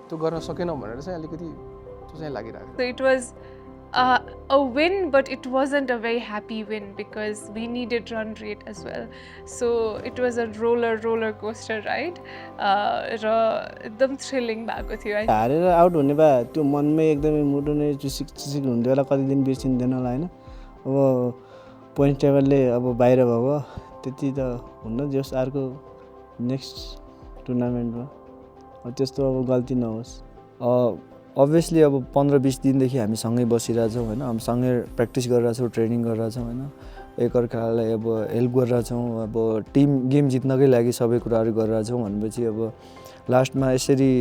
त्यो गर्न सकेनौँ भनेर चाहिँ अलिकति त्यो चाहिँ लागिरहेको So it was a win, but it wasn't a very happy win because we needed run rate as well. So it was a roller coaster ride. र एकदम थ्रिलिङ भएको थियो हारेर आउट हुने भए त्यो मनमै एकदमै मुटु नै चुसिक हुन्थ्यो होला कति दिन बिर्सिँदैन होला हैन अब पोइन्ट टेबलले अब बाहिर भयो त्यति त हुन्न जस अर्को नेक्स्ट टुर्नामेन्टमा त्यस्तो अब गल्ती नहोस् अभियसली अब 15-20 दिनदेखि हामी सँगै बसिरहेछौँ हैन हामी सँगै प्र्याक्टिस गरिरहेछौँ ट्रेनिङ गरिरहेछौँ हैन एकअर्कालाई अब हेल्प गरिरहेछौँ अब टिम गेम जित्नकै लागि सबै कुराहरू गरिरहेछौँ भनेपछि अब लास्टमा यसरी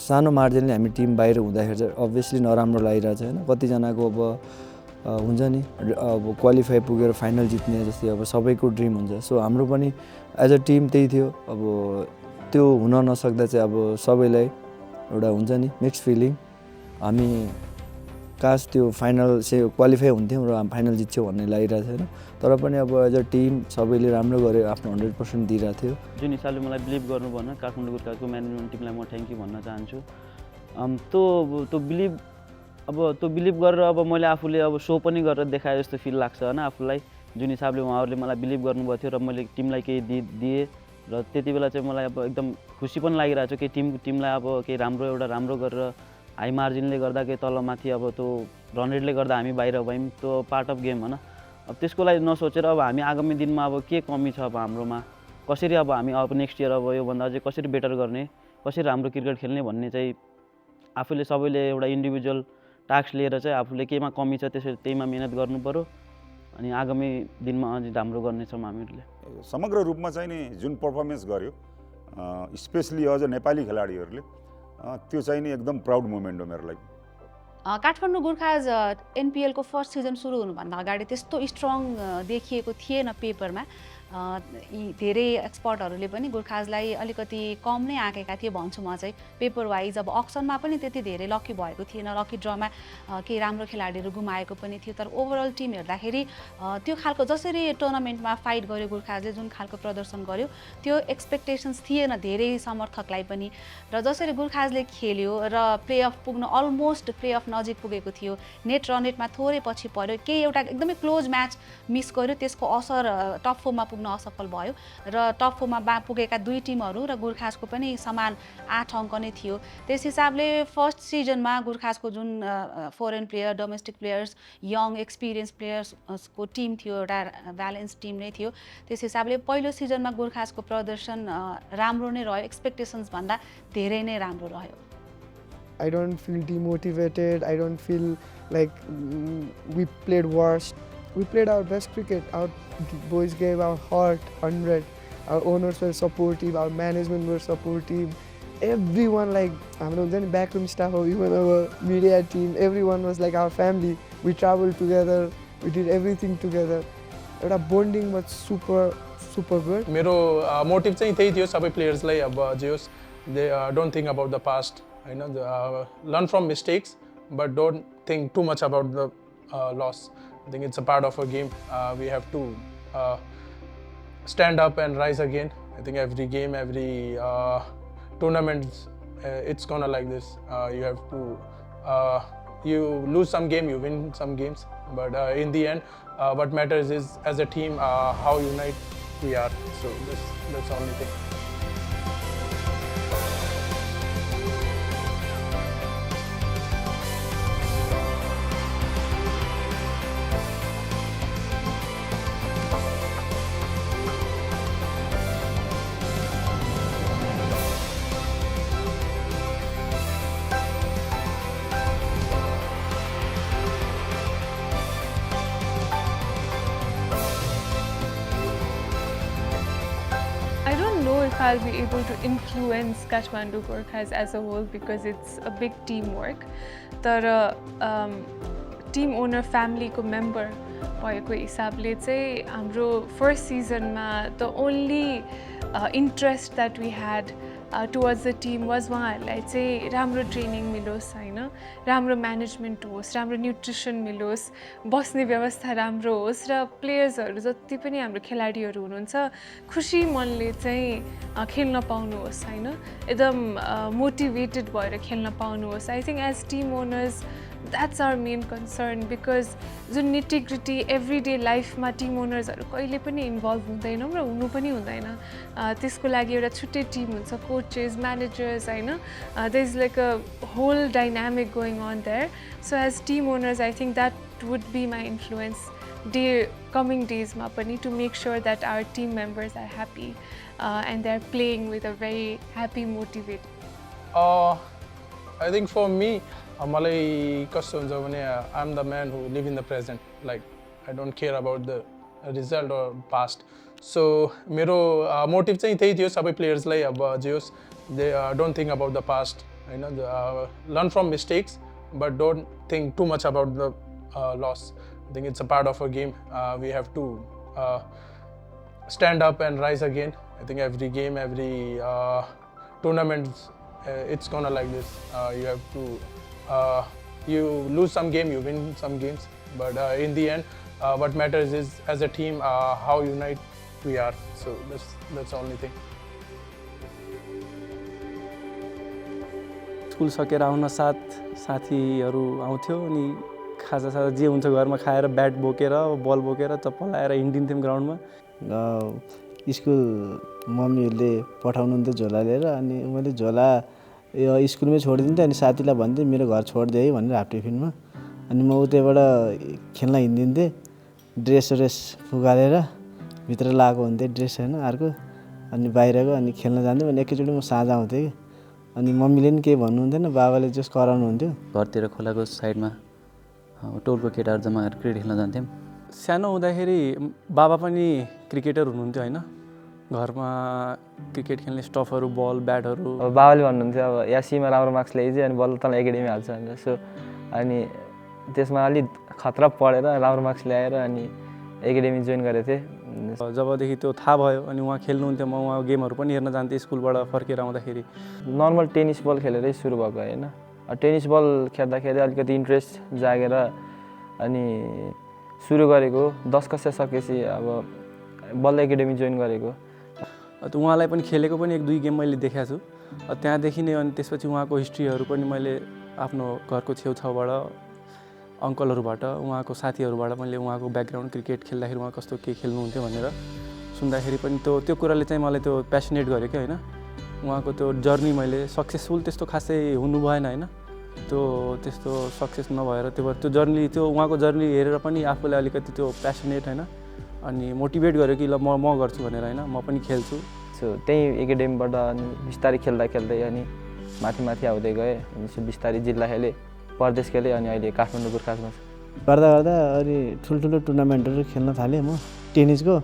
सानो मार्जिनले हामी टिम बाहिर हुँदाखेरि चाहिँ अभियसली नराम्रो लागिरहेछ हैन कतिजनाको अब हुन्छ नि अब क्वालिफाई पुगेर फाइनल जित्ने जस्तै अब सबैको ड्रिम हुन्छ। सो हाम्रो पनि एज अ टिम त्यही थियो। अब त्यो हुन नसक्दा चाहिँ अब सबैलाई एउटा हुन्छ नि मिक्स फिलिङ, हामी काश त्यो फाइनल चाहिँ क्वालिफाई हुन्थ्यौँ र हामी फाइनल जित्छौँ भन्ने लागिरहेको थियो होइन। तर पनि अब एज अ टिम सबैले राम्रो गऱ्यो, आफ्नो 100% दिइरहेको थियो। जुन हिसाबले मलाई बिलिभ गर्नु भन्न काठमाडौँ गुर्खाको म्यानेजमेन्ट टिमलाई म थ्याङ्क यू भन्न चाहन्छु। त्यो बिलिभ गरेर अब मैले आफूले अब सो पनि गरेर देखाए जस्तो फिल लाग्छ होइन आफूलाई। जुन हिसाबले उहाँहरूले मलाई बिलिभ गर्नुभएको थियो र मैले टिमलाई केही दिएँ र त्यति बेला चाहिँ मलाई अब एकदम खुसी पनि लागिरहेको छ कि टिमलाई अब केही राम्रो गरेर हाई मार्जिनले गर्दा केही तलमाथि अब त्यो रन रेटले गर्दा हामी बाहिर भयौँ, त्यो पार्ट अफ गेम होइन। अब त्यसको लागि नसोचेर अब हामी आगामी दिनमा अब के कमी छ अब हाम्रोमा, कसरी अब हामी अब नेक्स्ट इयर अब योभन्दा अझै कसरी बेटर गर्ने, कसरी राम्रो क्रिकेट खेल्ने भन्ने चाहिँ आफूले सबैले एउटा इन्डिभिजुअल टास्क लिएर चाहिँ आफूले केमा कमी छ त्यसरी त्यहीमा मिहिनेत गर्नु पऱ्यो अनि आगामी दिनमा अझै राम्रो गर्नेछौँ हामीहरूले। समग्र रूपमा चाहिँ नि जुन पर्फर्मेन्स गर्यो स्पेसली अझ नेपाली खेलाडीहरूले त्यो चाहिँ नि एकदम प्राउड मोमेन्ट हो मेरो लागि। काठमाडौँ गुर्खाज एनपिएलको फर्स्ट सिजन सुरु हुनुभन्दा अगाडि त्यस्तो स्ट्रङ देखिएको थिएन पेपरमा। धेरै एक्सपर्टहरूले पनि गुर्खाजलाई अलिकति कम नै आँकेका थिए भन्छु म चाहिँ पेपर वाइज। अब अक्सनमा पनि त्यति धेरै लकी भएको थिएन, लकी ड्रमा केही राम्रो खेलाडीहरू गुमाएको पनि थियो। तर ओभरअल टिम हेर्दाखेरि त्यो खालको जसरी टुर्नामेन्टमा फाइट गर्यो गुर्खाजले, जुन खालको प्रदर्शन गर्यो त्यो एक्सपेक्टेसन्स थिएन धेरै समर्थकलाई पनि। र जसरी गुर्खाजले खेल्यो र प्लेअफ पुग्न अलमोस्ट प्लेअफ नजिक पुगेको थियो, नेट रन रेटमा थोरै पछि पर्यो, केही एउटा एकदमै क्लोज म्याच मिस गर्यो, त्यसको असर टप 4 मा पुग्न असफल भयो र टप 4 मा पुगेका दुई टिमहरू र गुर्खाजको पनि समान 8 अङ्क नै थियो। त्यस हिसाबले फर्स्ट सिजनमा गुर्खाजको जुन foreign player, domestic players, young experience प्लेयर्सको टिम थियो, एउटा ब्यालेन्स टिम नै थियो। त्यस हिसाबले पहिलो सिजनमा गुर्खाजको प्रदर्शन राम्रो नै रह्यो, एक्सपेक्टेसन्स भन्दा धेरै नै राम्रो रह्यो। I don't feel demotivated. I don't feel like we played worst. We played our best cricket. Our boys gave our heart 100. Our owners were supportive. Our management were supportive. Everyone, like backroom staff, or even our media team, everyone was like our family. We traveled together. We did everything together. Our bonding was super good. मेरो motive चाहिँ त्यही थियो सबै प्लेयर्सलाई अब जे होस् they don't think about the past होइन, learn from mistakes but don't think too much about the loss. I think it's a part of a game. We have to stand up and rise again. I think every game, every tournament, it's gonna like this. You have to, you lose some game, you win some games, but in the end, what matters is as a team how united we are. So that's the only thing. I'll be able to influence Kathmandu Gurkhas as a whole because it's a big teamwork. तर team owner फ्यामिलीको member भएको हिसाबले चाहिँ हाम्रो first सिजनमा the only interest that we had towards the team was उहाँहरूलाई चाहिँ राम्रो ट्रेनिङ मिलोस् होइन, राम्रो म्यानेजमेन्ट होस्, राम्रो न्युट्रिसन मिलोस्, बस्ने व्यवस्था राम्रो होस् र प्लेयर्सहरू जति पनि हाम्रो खेलाडीहरू हुनुहुन्छ खुसी मनले चाहिँ खेल्न पाउनुहोस् होइन, एकदम मोटिभेटेड भएर खेल्न पाउनुहोस्। I think as team owners that's our main concern because जुन nitty-gritty everyday लाइफमा टिम ओनर्सहरू कहिले पनि इन्भल्भ हुँदैनौँ र हुनु पनि हुँदैन। त्यसको लागि एउटा छुट्टै टिम हुन्छ, कोचेस, म्यानेजर्स होइन, there is like a whole dynamic going on there. So as team owners I think that would be my influence coming डेजमा पनि to make sure that our team members are happy and they are playing with a very happy motivated. I think for me मलाई कस्तो हुन्छ भने I am the man who live in the present, like I don't care about the result or past. So मेरो motive चाहिँ त्यही थियो सबै प्लेयर्सलाई अब जे होस् they don't think about the past होइन, learn from mistakes but don't think too much about the loss. I think it's a part of a game. We have to stand up and rise again. I think every game, every tournament, it's gonna like this. You have to, you lose some game, you win some games, but in the end, what matters is as a team how united we are. So that's the only thing. School सकेर आउन साथ साथीहरू आउँथ्यो अनि खाजासाजा जे हुन्छ घरमा खाएर ब्याट बोकेर बल बोकेर चप्पल लाएर हिँडिन्थ्यौँ ग्राउन्डमा स्कुल मम्मीहरूले पठाउनुहुन्थ्यो झोला लिएर अनि मैले झोला स्कुलमै छोडिदिन्थेँ अनि साथीलाई भन्थेँ मेरो घर छोडिदिए है भनेर हाफ टिफिनमा अनि म उतैबाट खेल्न हिँडिदिन्थेँ ड्रेस फुगालेर भित्र लगाएको हुन्थेँ ड्रेस होइन अर्को अनि बाहिरको अनि खेल्न जान्थेँ अनि एकैचोटि म साँझ आउँथेँ कि अनि मम्मीले पनि केही भन्नुहुन्थेन बाबाले जस्ट कराउनुहुन्थ्यो घरतिर खोलाको साइडमा टोलको केटाहरू जम्मा गरेर क्रिकेट खेल्न जान्थ्यौँ सानो हुँदाखेरि बाबा पनि क्रिकेटर हुनुहुन्थ्यो होइन घरमा क्रिकेट खेल्ने स्टफहरू बल ब्याटहरू अब बाबाले भन्नुहुन्थ्यो अब यासीमा राम्रो मार्क्स ल्याइदियो अनि बल्ल तँलाई एकाडेमी हाल्छ भनेर सो अनि त्यसमा अलिक खतरा पढेर राम्रो मार्क्स ल्याएर अनि एकाडेमी जोइन गरेको थिएँ जबदेखि त्यो थाहा भयो अनि उहाँ खेल्नुहुन्थ्यो म उहाँ गेमहरू पनि हेर्न जान्थेँ स्कुलबाट फर्केर आउँदाखेरि नर्मल टेनिस बल खेलेरै सुरु भएको होइन टेनिस बल खेल्दाखेरि अलिकति इन्ट्रेस्ट जागेर अनि सुरु गरेको 10 कक्षा सकेपछि अब बल्ल एकाडेमी जोइन गरेको उहाँलाई पनि खेलेको पनि 1-2 गेम मैले देखाएको छु त्यहाँदेखि नै अनि त्यसपछि उहाँको हिस्ट्रीहरू पनि मैले आफ्नो घरको छेउछाउबाट अङ्कलहरूबाट उहाँको साथीहरूबाट मैले उहाँको ब्याकग्राउन्ड क्रिकेट खेल्दाखेरि उहाँ कस्तो के खेल्नुहुन्थ्यो भनेर सुन्दाखेरि पनि त्यो कुराले चाहिँ मलाई त्यो प्यासनेट गर्यो क्या होइन उहाँको त्यो जर्नी मैले सक्सेसफुल त्यस्तो खासै हुनु भएन होइन त्यो त्यस्तो सक्सेस नभएर त्यो जर्नी त्यो उहाँको जर्नी हेरेर पनि आफूले अलिकति त्यो प्यासनेट होइन अनि मोटिभेट गर्यो कि ल म गर्छु भनेर होइन म पनि खेल्छु सो त्यही एकाडेमीबाट अनि बिस्तारै खेल्दै अनि माथि आउँदै गएँ अनि बिस्तारै जिल्ला खेलेँ प्रदेश खेलेँ अनि अहिले काठमाडौँ गुर्खासमा गर्दा अनि ठुल्ठुलो टुर्नामेन्टहरू खेल्न थालेँ म टेनिसको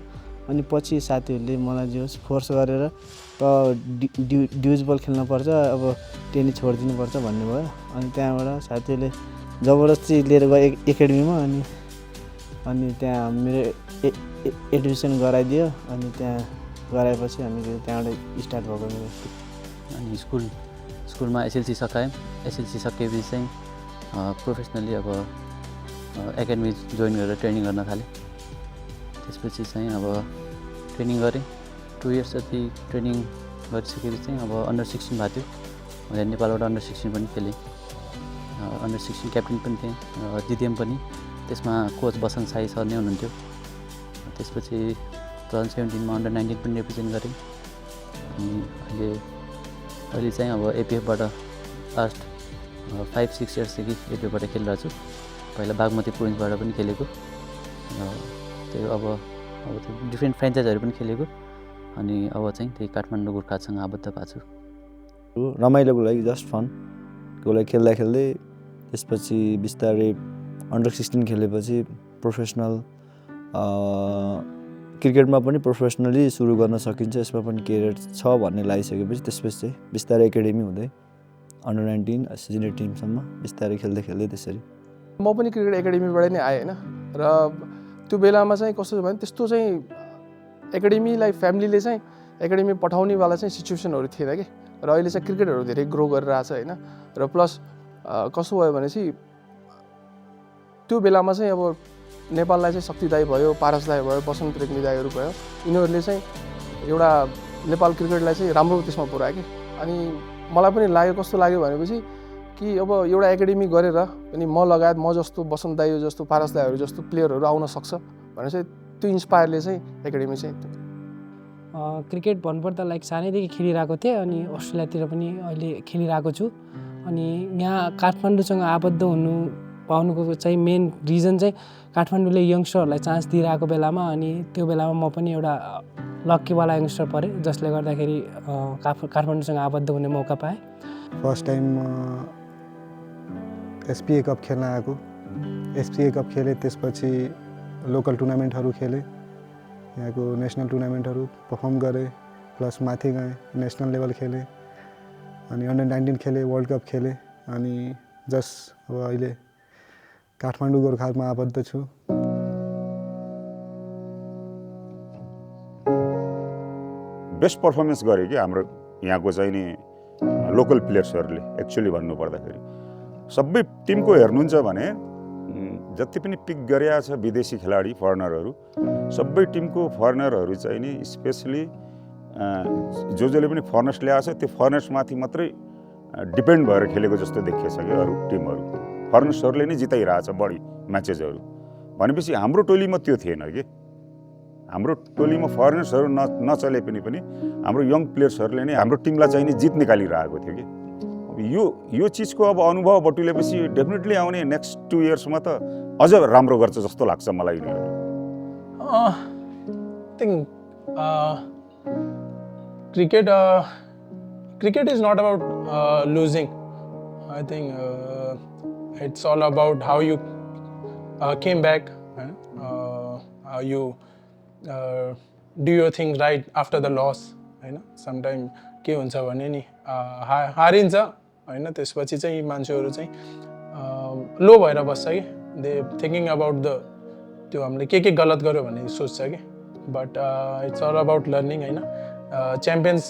अनि पछि साथीहरूले मलाई जे होस् फोर्स गरेर त ड्युज बल खेल्नुपर्छ अब टेनिस छोडिदिनुपर्छ भन्नुभयो अनि त्यहाँबाट साथीहरूले जबरजस्ती लिएर गए एकाडेमीमा अनि त्यहाँ मेरो एडमिसन गराइदियो अनि त्यहाँ गराएपछि अनि त्यहाँबाट स्टार्ट भएको मेरो अनि स्कुलमा एसएलसी सकाएँ एसएलसी सकेपछि चाहिँ प्रोफेसनली अब एकाडेमी जोइन गरेर ट्रेनिङ गर्न थालेँ त्यसपछि चाहिँ अब ट्रेनिङ गरेँ 2 इयर्स जति ट्रेनिङ गरिसकेपछि चाहिँ अब अन्डर 16 भएको थियो मैले नेपालबाट अन्डर 16 पनि खेलेँ अन्डर 16 क्याप्टेन पनि थिएँ जिडिएम पनि त्यसमा कोच बसन्त साई सर नै हुनुहुन्थ्यो त्यसपछि 2017 मा अन्डर 19 पनि रिप्रेजेन्ट गरेँ अनि अहिले चाहिँ अब एपिएफबाट लास्ट 5-6 इयर्सदेखि एपिएफबाट खेलिरहेको छु पहिला बागमती प्रोभिन्सबाट पनि खेलेको त्यो अब त्यो डिफ्रेन्ट फ्रेन्चाइजहरू पनि खेलेको अनि अब चाहिँ त्यही काठमाडौँ गोर्खासँग आबद्ध भएको छु रमाइलोको लागि जस्ट फनको लागि खेल्दै त्यसपछि बिस्तारै अन्डर 16 खेलेपछि प्रोफेसनल क्रिकेटमा पनि प्रोफेसनली सुरु गर्न सकिन्छ यसमा पनि करियर छ भन्ने लागिसकेपछि त्यसपछि चाहिँ बिस्तारै एकाडेमी हुँदै अन्डर 19 सिनियर टिमसम्म बिस्तारै खेल्दै त्यसरी म पनि क्रिकेट एकाडेमीबाट नै आएँ होइन र त्यो बेलामा चाहिँ कस्तो छ भने त्यस्तो चाहिँ एकाडेमीलाई फ्यामिलीले चाहिँ एकाडेमी पठाउनेवाला चाहिँ सिचुएसनहरू थिएन कि र अहिले चाहिँ क्रिकेटहरू धेरै ग्रो गरिरहेछ होइन र प्लस कस्तो भयो भनेपछि त्यो बेलामा चाहिँ अब नेपाललाई चाहिँ शक्ति दाई भयो पारस दाई भयो बसन्त रेग्मी दाईहरू भयो यिनीहरूले चाहिँ एउटा नेपाल क्रिकेटलाई चाहिँ राम्रो त्यसमा पुऱ्यायो कि अनि मलाई पनि लाग्यो कस्तो लाग्यो भनेपछि कि अब एउटा एकाडेमी गरेर अनि म लगायत म जस्तो बसन्त दाई जस्तो पारस दाईहरू जस्तो प्लेयरहरू आउन सक्छ भनेर चाहिँ त्यो इन्सपायरले चाहिँ एकाडेमी चाहिँ क्रिकेट भन्नुपर्दा लाइक सानैदेखि खेलिरहेको थिएँ अनि अस्ट्रेलियातिर पनि अहिले खेलिरहेको छु अनि यहाँ काठमाडौँसँग आबद्ध हुनु पाउनुको चाहिँ मेन रिजन चाहिँ काठमाडौँले यङ्स्टरहरूलाई चान्स दिइरहेको बेलामा अनि त्यो बेलामा म पनि एउटा लक्कीवाला यङ्स्टर परेँ जसले गर्दाखेरि काठमाडौँसँग आबद्ध हुने मौका पाएँ फर्स्ट टाइम एसपिए कप खेल्न आएको एसपिए कप खेलेँ त्यसपछि लोकल टुर्नामेन्टहरू खेलेँ यहाँको नेसनल टुर्नामेन्टहरू पर्फर्म गरेँ प्लस माथि गएँ नेसनल लेभल खेलेँ अनि अन्डर 19 खेलेँ वर्ल्ड कप खेलेँ अनि जस्ट अब अहिले काठमाडौँ गोर्खासमा आबद्ध छु। बेस्ट पर्फर्मेन्स गरे कि हाम्रो यहाँको चाहिँ नि लोकल प्लेयर्सहरूले एक्चुअली भन्नुपर्दाखेरि सबै टिमको हेर्नुहुन्छ भने जति पनि पिक गरेका छ विदेशी खेलाडी फरेनरहरू सबै टिमको फरेनरहरू चाहिँ नि स्पेसली जसले पनि फरेनर्स ल्याएको छ त्यो फरेनर्समाथि मात्रै डिपेन्ड भएर खेलेको जस्तो देखिएछ कि अरू टिमहरू फरेनर्सहरूले नै जिताइरहेछ बढी म्याचेसहरू भनेपछि हाम्रो टोलीमा त्यो थिएन कि हाम्रो टोलीमा फरेनर्सहरू नचले पनि हाम्रो यङ प्लेयर्सहरूले नै हाम्रो टिमलाई चाहिँ नि जित निकालिरहेको थियो कि अब यो चिजको अब अनुभव बटुलेपछि डेफिनेटली आउने नेक्स्ट 2 इयर्समा त अझ राम्रो गर्छ जस्तो लाग्छ मलाई यिनीहरू। Cricket is not about losing. I think it's all about how you came back, how you do your things right after the loss. Sometimes के हुन्छ भने नि हारिन्छ हैन त्यसपछि चाहिँ मान्छेहरू चाहिँ लो भएर बस्छ कि दे थिङ्किङ अबाउट द त्यो हामीले के गलत गर्यो भन्ने सोच्छ कि but it's all about learning हैन champions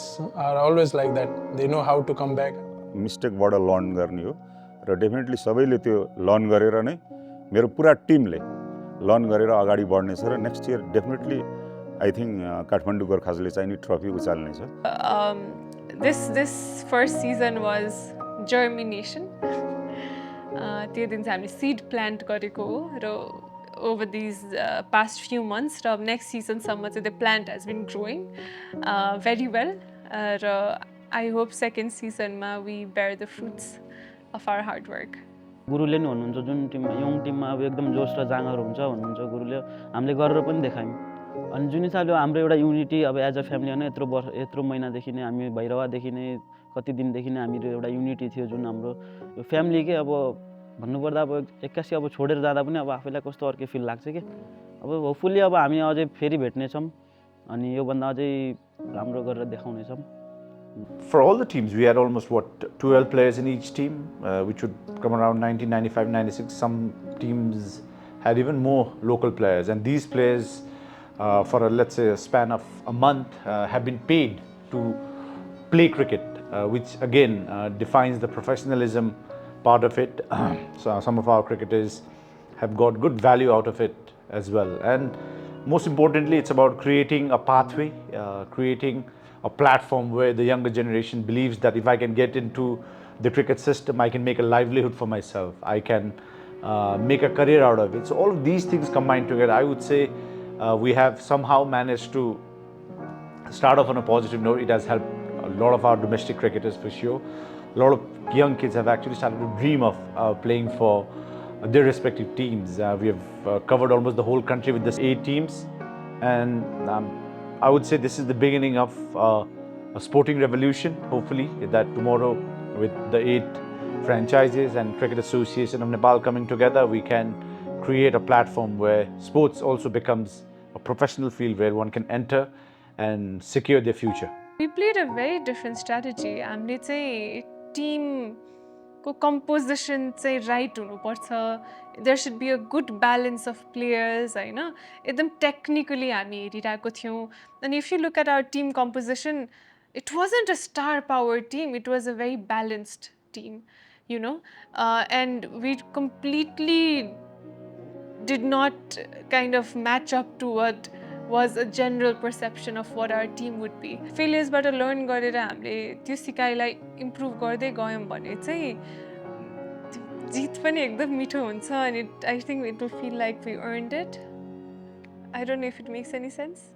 are always like that they know how to come back मिस्टेकबाट लर्न गर्ने हो र डेफिनेटली सबैले त्यो लर्न गरेर नै मेरो पुरा टिमले लर्न गरेर अगाडि बढ्नेछ र next year definitely I think Kathmandu गोर्खासले चाहिँ नि ट्रफी उचाल्नेछ। This first season was germination. त्यो दिन चाहिँ हामीले seed plant गरेको हो र over these past few months र next season सम्म चाहिँ the plant has been growing very well र I hope second season मा we bear the fruits of our hard work. गुरुले नि भन्नुहुन्छ जुन टिममा यङ टिममा अब एकदम जोस र जाँगर हुन्छ भन्नुहुन्छ गुरुले हामीले गरेर पनि देखायौँ अनि जुन हिसाबले हाम्रो एउटा युनिटी अब एज अ फ्यामिली होइन यत्रो महिनादेखि नै हामी भैरवादेखि नै कति दिनदेखि नै हामीहरू एउटा युनिटी थियो जुन हाम्रो फ्यामिलीकै अब भन्नुपर्दा अब एक्कासी अब छोडेर जाँदा पनि अब आफैलाई कस्तो अर्कै फिल लाग्छ कि अब होपफुल्ली अब हामी अझै फेरि भेट्नेछौँ अनि योभन्दा अझै राम्रो गरेर देखाउनेछौँ। For all the teams, we had almost 12 players in each team, which would come around 1995-96. Some teams had even more local players, and these players, for let's say a span of a month, have been paid to play cricket, which again defines the professionalism part of it. So some of our cricketers have got good value out of it as well, and most importantly, it's about creating a pathway, creating a platform where the younger generation believes that if I can get into the cricket system, I can make a livelihood for myself. I can make a career out of it. So all of these things combined together, I would say we have somehow managed to start off on a positive note. It has helped a lot of our domestic cricketers for sure. A lot of young kids have actually started to dream of playing for their respective teams. We have covered almost the whole country with this 8 teams, and I would say this is the beginning of a sporting revolution, hopefully, that tomorrow with the 8 franchises and Cricket Association of Nepal coming together, we can create a platform where sports also becomes a professional field where one can enter and secure their future. We played a very different strategy. हामीले चाहिँ team को composition चाहिँ right हुनुपर्छ. There should be a good balance of players, हैन एकदम technically हामी हेरिरहेको थियौँ. And if you look at our team composition, it wasn't a star power team, it was a very balanced team, you know, and we completely did not kind of match up to what was a general perception of what our team would be. Failures बाट learn गरेर हामीले त्यो सिकाइलाई improve गर्दै गयौँ भने चाहिँ जित पनि एकदम मिठो हुन्छ and I think it will feel like we earned it. I don't know if it makes any sense.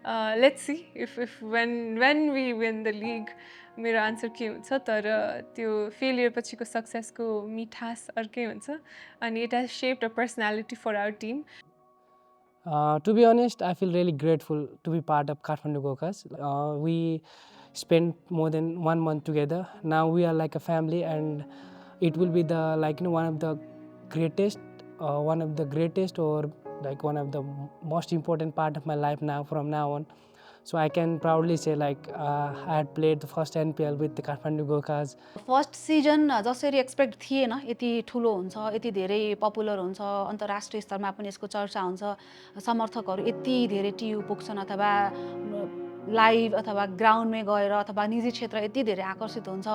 Let's see if when we win the league, मेरो आन्सर के हुन्छ तर त्यो फेलियर पछिको सक्सेसको मिठास अर्कै हुन्छ अनि it has shaped a personality for our team. To be honest, I feel really grateful to be part of Kathmandu Gurkhas. We spent more than 1 month together. Now we are like a family, and it will be the one of the greatest or like one of the most important part of my life now from now on. So I can proudly say like I had played the first NPL with the Kathmandu Gurkhas. First season जसरी expect थिएन यति ठुलो हुन्छ यति धेरै popular हुन्छ अन्तर्राष्ट्रिय स्तरमा पनि यसको चर्चा हुन्छ समर्थकहरू यति धेरै टियु पुग्छन् अथवा लाइभ अथवा ग्राउन्डमै गएर अथवा निजी क्षेत्र यति धेरै आकर्षित हुन्छ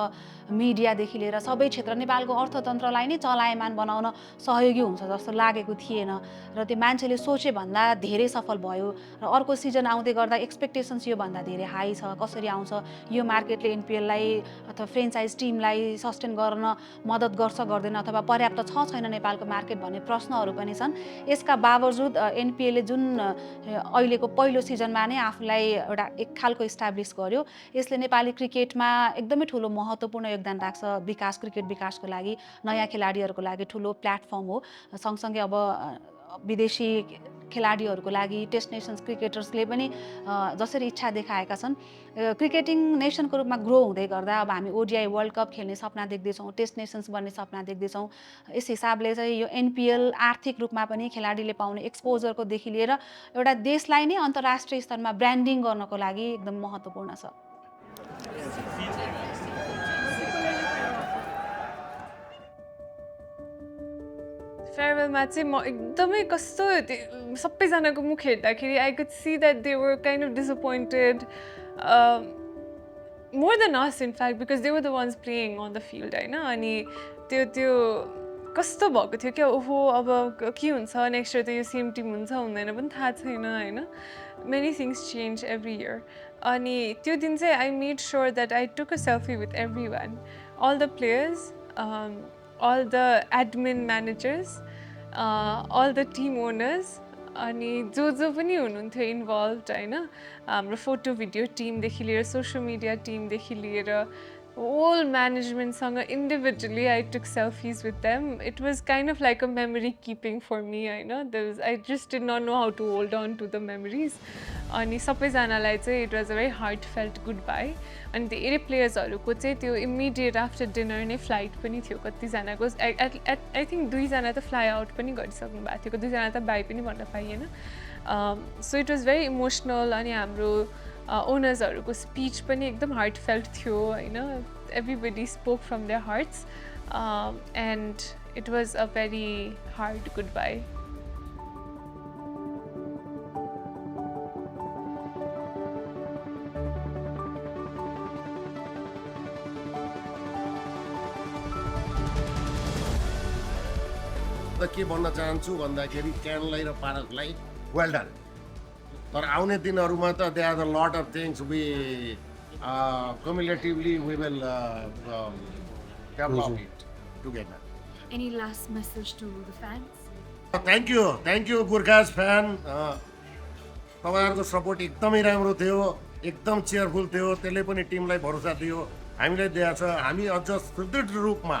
मिडियादेखि लिएर सबै क्षेत्र नेपालको अर्थतन्त्रलाई नै चलायमान बनाउन सहयोगी हुन्छ जस्तो लागेको थिएन र त्यो मान्छेले सोचे भन्दा धेरै सफल भयो र अर्को सिजन आउँदै गर्दा एक्सपेक्टेसन्स योभन्दा धेरै हाई छ कसरी आउँछ यो मार्केटले एनपिएललाई अथवा फ्रेन्चाइज टिमलाई सस्टेन गर्न मद्दत गर्छ गर्दैन अथवा पर्याप्त छ छैन नेपालको मार्केट भन्ने प्रश्नहरू पनि छन् यसका बावजुद एनपिएलले जुन अहिलेको पहिलो सिजनमा नै आफूलाई एउटा एक खालको इस्टाब्लिस गर्यो यसले नेपाली क्रिकेटमा एकदमै ठुलो महत्त्वपूर्ण योगदान राख्छ विकास क्रिकेट विकासको लागि नयाँ खेलाडीहरूको लागि ठुलो प्लेटफर्म हो सँगसँगै अब विदेशी खेलाडीहरूको लागि टेस्ट नेसन्स क्रिकेटर्सले पनि जसरी इच्छा देखाएका छन् क्रिकेटिङ नेसनको रूपमा ग्रो हुँदै गर्दा अब हामी ओडिआई वर्ल्ड कप खेल्ने सपना देख्दैछौँ टेस्ट नेसन्स बन्ने सपना देख्दैछौँ यस हिसाबले चाहिँ यो एनपिएल आर्थिक रूपमा पनि खेलाडीले पाउने एक्सपोजरको देखि लिएर एउटा देशलाई नै अन्तर्राष्ट्रिय स्तरमा ब्रान्डिङ गर्नको लागि एकदम महत्त्वपूर्ण छ फेयरवेलमा चाहिँ म एकदमै कस्तो सबैजनाको मुख हेर्दाखेरि I could see that they were kind of disappointed more than us in fact because they were the ones playing on the field होइन अनि त्यो कस्तो भएको थियो क्या ओहो अब के हुन्छ नेक्स्ट इयर त यो सेम टिम हुन्छ हुँदैन पनि थाहा छैन होइन many things change every year अनि त्यो दिन चाहिँ I made sure that I took a selfie with every one all the players all the admin managers, all the team owners, अनि जो पनि हुनुहुन्थ्यो इन्भल्भड होइन हाम्रो फोटो भिडियो टिमदेखि लिएर सोसियल मिडिया टिमदेखि लिएर होल म्यानेजमेन्टसँग individually I took selfies with them it was kind of like a memory keeping for me होइन I just did not know how to hold on to the memories अनि सबैजनालाई चाहिँ it was a very heartfelt goodbye अनि धेरै प्लेयर्सहरूको चाहिँ त्यो immediate after dinner नै फ्लाइट पनि थियो कतिजनाको आई थिङ्क 2जना त फ्लाइ आउट पनि गरिसक्नु भएको थियो 2जना त बाई पनि भन्न पाइएन so it was very emotional अनि हाम्रो ओनर्सहरूको स्पिच पनि एकदम हार्ट फेल्ट थियो होइन everybody spoke from there hearts and it was a very hard good by के भन्न चाहन्छु भन्दाखेरि क्यानलाई र पारसलाई वेल डन तर आउने दिनहरूमा त they are the lot of things we cumulatively we will develop it together. Any last message to the fans? Thank you Gurkhas fan. तपाईहरुको सपोर्ट एकदमै राम्रो थियो एकदम चेयरफुल थियो त्यसले पनि टिमलाई भरोसा दियो हामीलाई दिएको छ हामी अझ सुदृढ रूपमा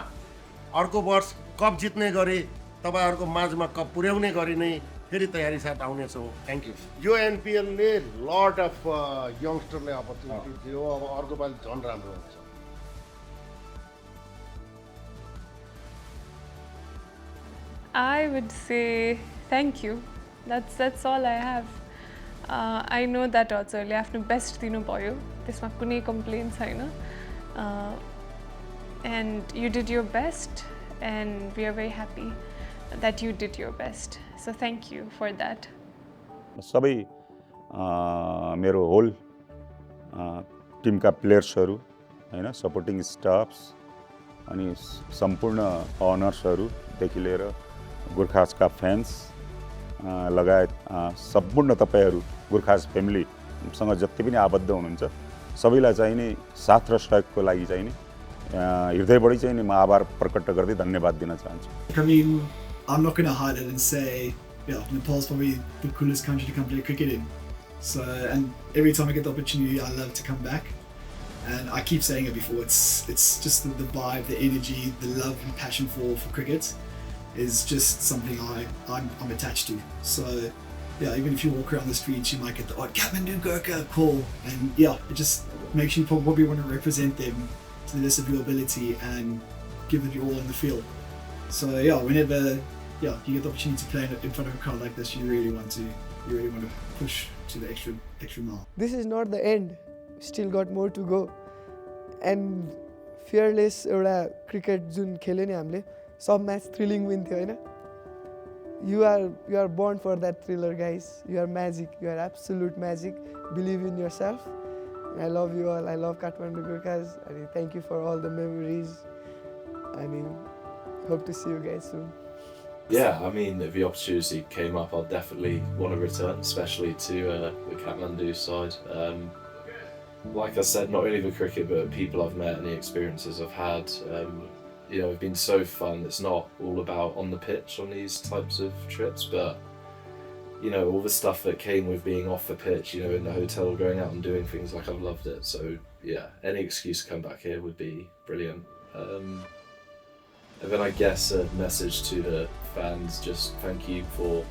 अर्को वर्ष कप जित्ने गरी तपाईहरुको माझमा कप पुर्याउने गरी नै फेरि तयारी साथ आउनेछौँ thank you yo एनपिएलले lot of यङ्स्टरलाई opportunity दियो अब अर्को पालि झन् राम्रो हुन्छ I would say thank you. That's all I have. I know that also le आफ्नो बेस्ट दिनु भयो त्यसमा कुनै कम्प्लेन छैन and you did your best and we are very happy that you did your best. So thank you for that. सबै मेरो whole टिमका प्लेयर्सहरू हैन supporting staffs अनि सम्पूर्ण अनर्सहरूदेखि लिएर गुर्खासका फ्यान्स लगायत सम्पूर्ण तपाईहरू गुर्खास फ्यामिलीसँग जति पनि आबद्ध हुनुहुन्छ सबैलाई चाहिँ नि साथ र सहयोगको लागि चाहिँ नि हृदयबाट चाहिँ नि म आभार प्रकट गर्दै धन्यवाद दिन चाहन्छु. I mean, I'm not going to hide it and say, yeah, Nepal's probably the coolest country to come play cricket in. So, and every time I get the opportunity, I love to come back. And I keep saying it before, it's just the vibe, the energy, the love and passion for cricket is just something I'm attached to. So, yeah, even if you walk around the streets, you might get the odd Kathmandu Gurkha call. And yeah, it just makes you probably want to represent them to the best of your ability and give it your all in the field. So yeah, whenever you get the opportunity to play in front of a crowd like this, you really want to you really want to push to the extra mile. This is not the end. Still got more to go. And fearless एउटा cricket जुन खेल्यो नि हामीले सब match thrilling win थियो होइन you are born for that thriller, guys. You are magic. You are absolute magic. Believe in yourself. I love you all. I love Kathmandu Gurkhas. And thank you for all the memories. I mean, hope to see you guys soon. Yeah, I mean, if the opportunity came up, I'll definitely want to return, especially to the Kathmandu side. Like I said, not only the cricket, but people I've met and the experiences I've had, you know, have been so fun. It's not all about on the pitch on these types of trips, but, you know, all the stuff that came with being off the pitch, you know, in the hotel, going out and doing things, like I've loved it. So, yeah, any excuse to come back here would be brilliant. And then I guess a message to the fans, just thank you for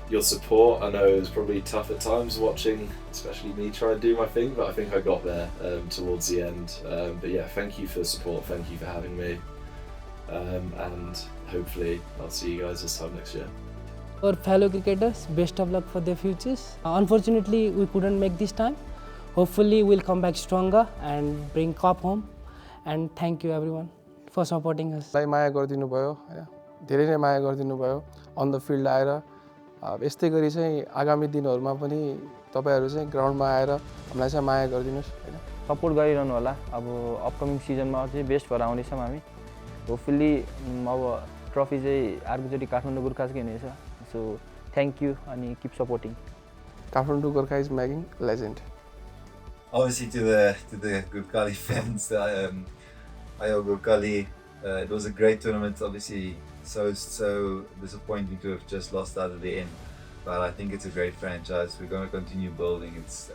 your support. I know it was probably tough at times watching, especially me try and do my thing, but I think I got there towards the end. But yeah, thank you for the support, thank you for having me. And hopefully I'll see you guys this time next year. Our fellow cricketers, best of luck for their futures. Unfortunately, we couldn't make this time. Hopefully we'll come back stronger and bring cup home. And thank you everyone for supporting us. लाई माया गरिदिनु भयो हैन धेरै नै माया गरिदिनु भयो on the field आएर यस्तै गरी चाहिँ आगामी दिनहरुमा पनि तपाईहरु चाहिँ ग्राउन्डमा आएर हामीलाई चाहिँ माया गरिदिनुस् हैन सपोर्ट गरिरहनु होला अब अपकमिङ सिजनमा चाहिँ बेस्ट भएर आउने छौं हामी होपफुली अब ट्रफी चाहिँ अर्कोचोटी काठमाडौँ गुर्खासकै हुनेछ सो थ्यांक यू अनि keep supporting Kathmandu Gurkha is making legend Obviously to the Gurkhali fans, Ayo Gurkhali, it was a great tournament. Obviously, so disappointing to have just lost out at the end. But I think it's a great franchise. We're going to continue building. It's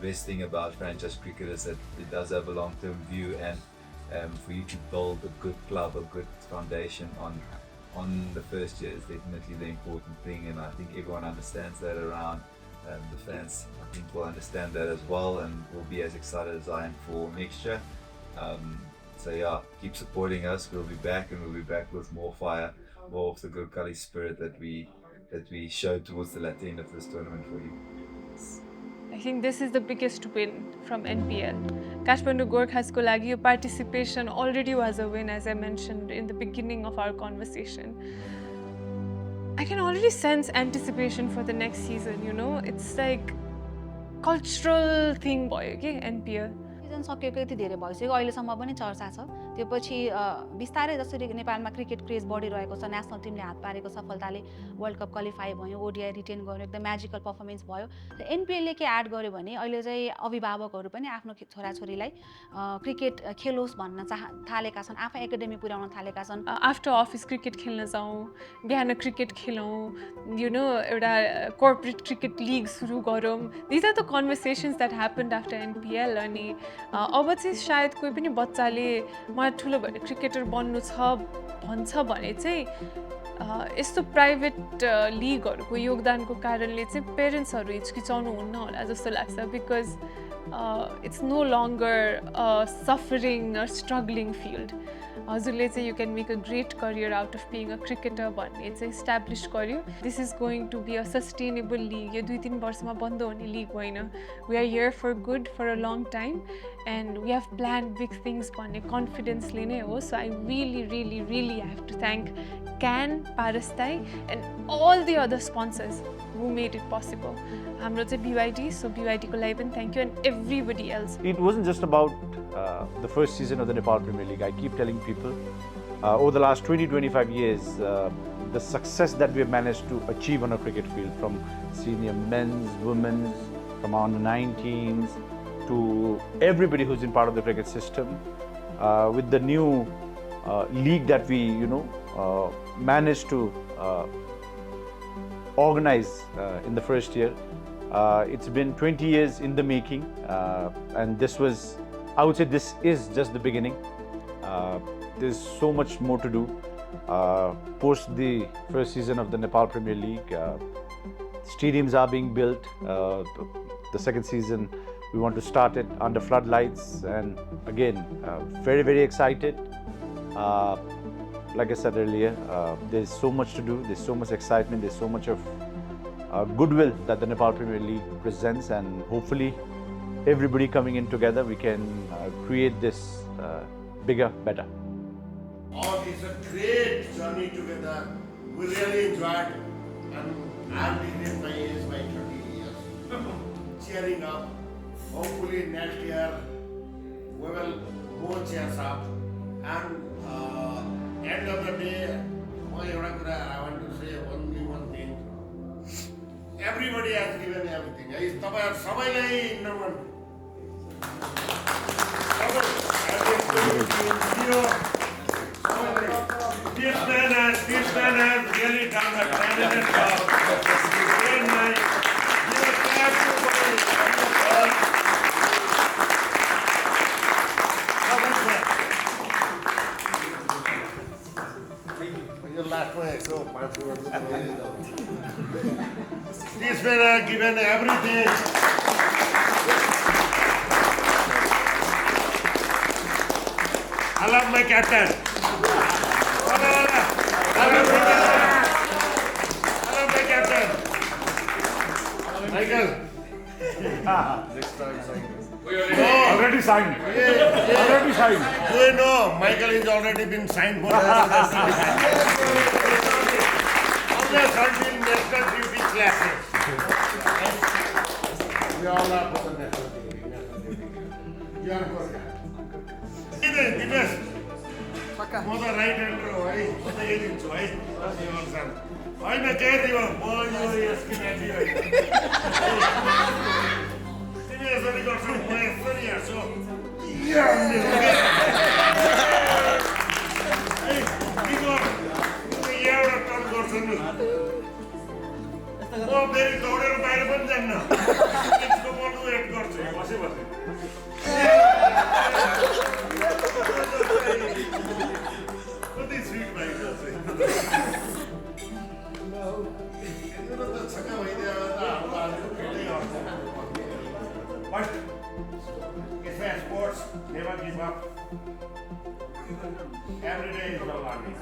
best thing about franchise cricket is that it does have a long-term view, and for you to build a good club, a good foundation on the first year is definitely the important thing. And I think everyone understands that around. The fans, I think, will understand that as well, and will be as excited as I am for next year. So yeah, keep supporting us. We'll be back, and we'll be back with more fire, more of the Gurkhali spirit that we showed towards the latter end of this tournament for you. I think this is the biggest win from NPL. Kathmandu Gurkhas ko lagi your participation already was a win, as I mentioned in the beginning of our conversation. I can already sense anticipation for the next season, you know? It's like cultural thing भयो के NPL. Season सकेको यति धेरै भइसक्यो अहिलेसम्म पनि चर्चा छ त्यो पछि बिस्तारै जसरी नेपालमा क्रिकेट क्रेज बढिरहेको छ नेसनल टिमले हात पारेको सफलताले वर्ल्ड कप क्वालिफाई भयो ओडिआई रिटेन गर्यो एकदम म्याजिकल परफर्मेन्स भयो र एनपीएलले के एड गर्यो भने अहिले चाहिँ अभिभावकहरू पनि आफ्नो छोराछोरीलाई क्रिकेट खेलोस् भन्न थालेका छन् आफै एकाडेमी पुर्याउन थालेका छन् आफ्टर अफिस क्रिकेट खेल्न जाउँ बिहान क्रिकेट खेलौँ यु नो एउटा कर्पोरेट क्रिकेट लिग सुरु गरौँ these are the conversations that happened after NPL अनि अब चाहिँ सायद कोही पनि बच्चाले मलाई ठुलो भएर क्रिकेटर बन्नु छ भन्छ भने चाहिँ यस्तो प्राइभेट लिगहरूको योगदानको कारणले चाहिँ पेरेन्ट्सहरू हिचकिचाउनु हुन्न होला जस्तो लाग्छ because it's no longer a suffering or struggling field. हजुरले चाहिँ you can make a great career out of being a cricketer भन्ने चाहिँ establish गर्यो. This is going to be a sustainable league. यो 2-3 वर्षमा बन्द हुने league होइन. We are here for good for a long time and we have planned big things भन्ने confidence ले नै हो. So I really have to thank Can, Parastai and all the other sponsors who made it possible. हाम्रो चाहिँ BYD, so BYD को लागि पनि thank you and everybody else. It wasn't just about the first season of the Nepal Premier League. I keep telling people over the last 20-25 years, the success that we have managed to achieve on a cricket field, from senior men's, women's, from under 19s to everybody who's in part of the cricket system, with the new league that we, managed to organize in the first year. It's been 20 years in the making, and I would say this is just the beginning. There's so much more to do. Post the first season of the Nepal Premier League, stadiums are being built. The second season, we want to start it under floodlights, and again, very excited. Like I said earlier, there's so much to do, there's so much excitement, there's so much of goodwill that the Nepal Premier League presents, and hopefully everybody coming in together, we can create this bigger, better. Oh, it's a great journey together. We really enjoyed, and I've been in my age by 30 years, cheering up. Hopefully next year we will more cheers up. And end of the day, I want to say only one thing. Everybody has given everything. This man has really done a tremendous job. Very nice. This man has given everything. I love my captain. I love my captain. Michael. Already signed. Already signed. Do you know Michael has already been signed for always until national duty classes. We all are for the national duty. You are for that. Dinesh, म त right ह्यान्डर हो है, म त यही दिन्छु है, होइन केही दियो, म यो यसको म्याची होइन। तिमी यसरी गर्छौ, म यसरी हेर्छु। एउटा टर्न गर्छु नि, म फेरि दौडेर बाहिर पनि जान्न, यसको बलु वेट गर्छु बसी बसी। कति स्विट भएको चाहिँ मेरो त छक्का भइदियो त हाम्रो आजको खेलै गर्छ। But it's a sports, never give up. Every day is a learning.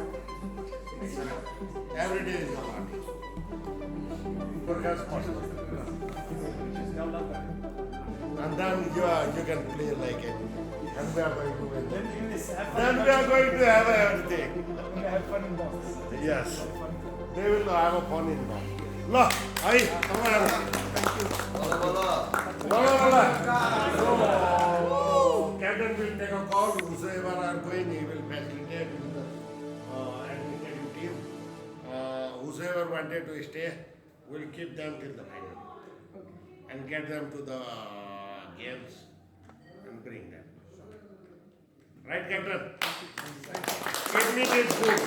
Every day is a learning. Gurkhas possible. And then you can play like it. And we are going to win. Then we are going to have everything. Have fun in box. Yes. They will have a fun in box. Look, hi, come on. Thank you. Captain will take a call. Whosoever are going, he will facilitate with the administrative team. Whosoever wanted to stay, we'll keep them till the final. And get them to the games and bring them. Right, Captain? Evening is good.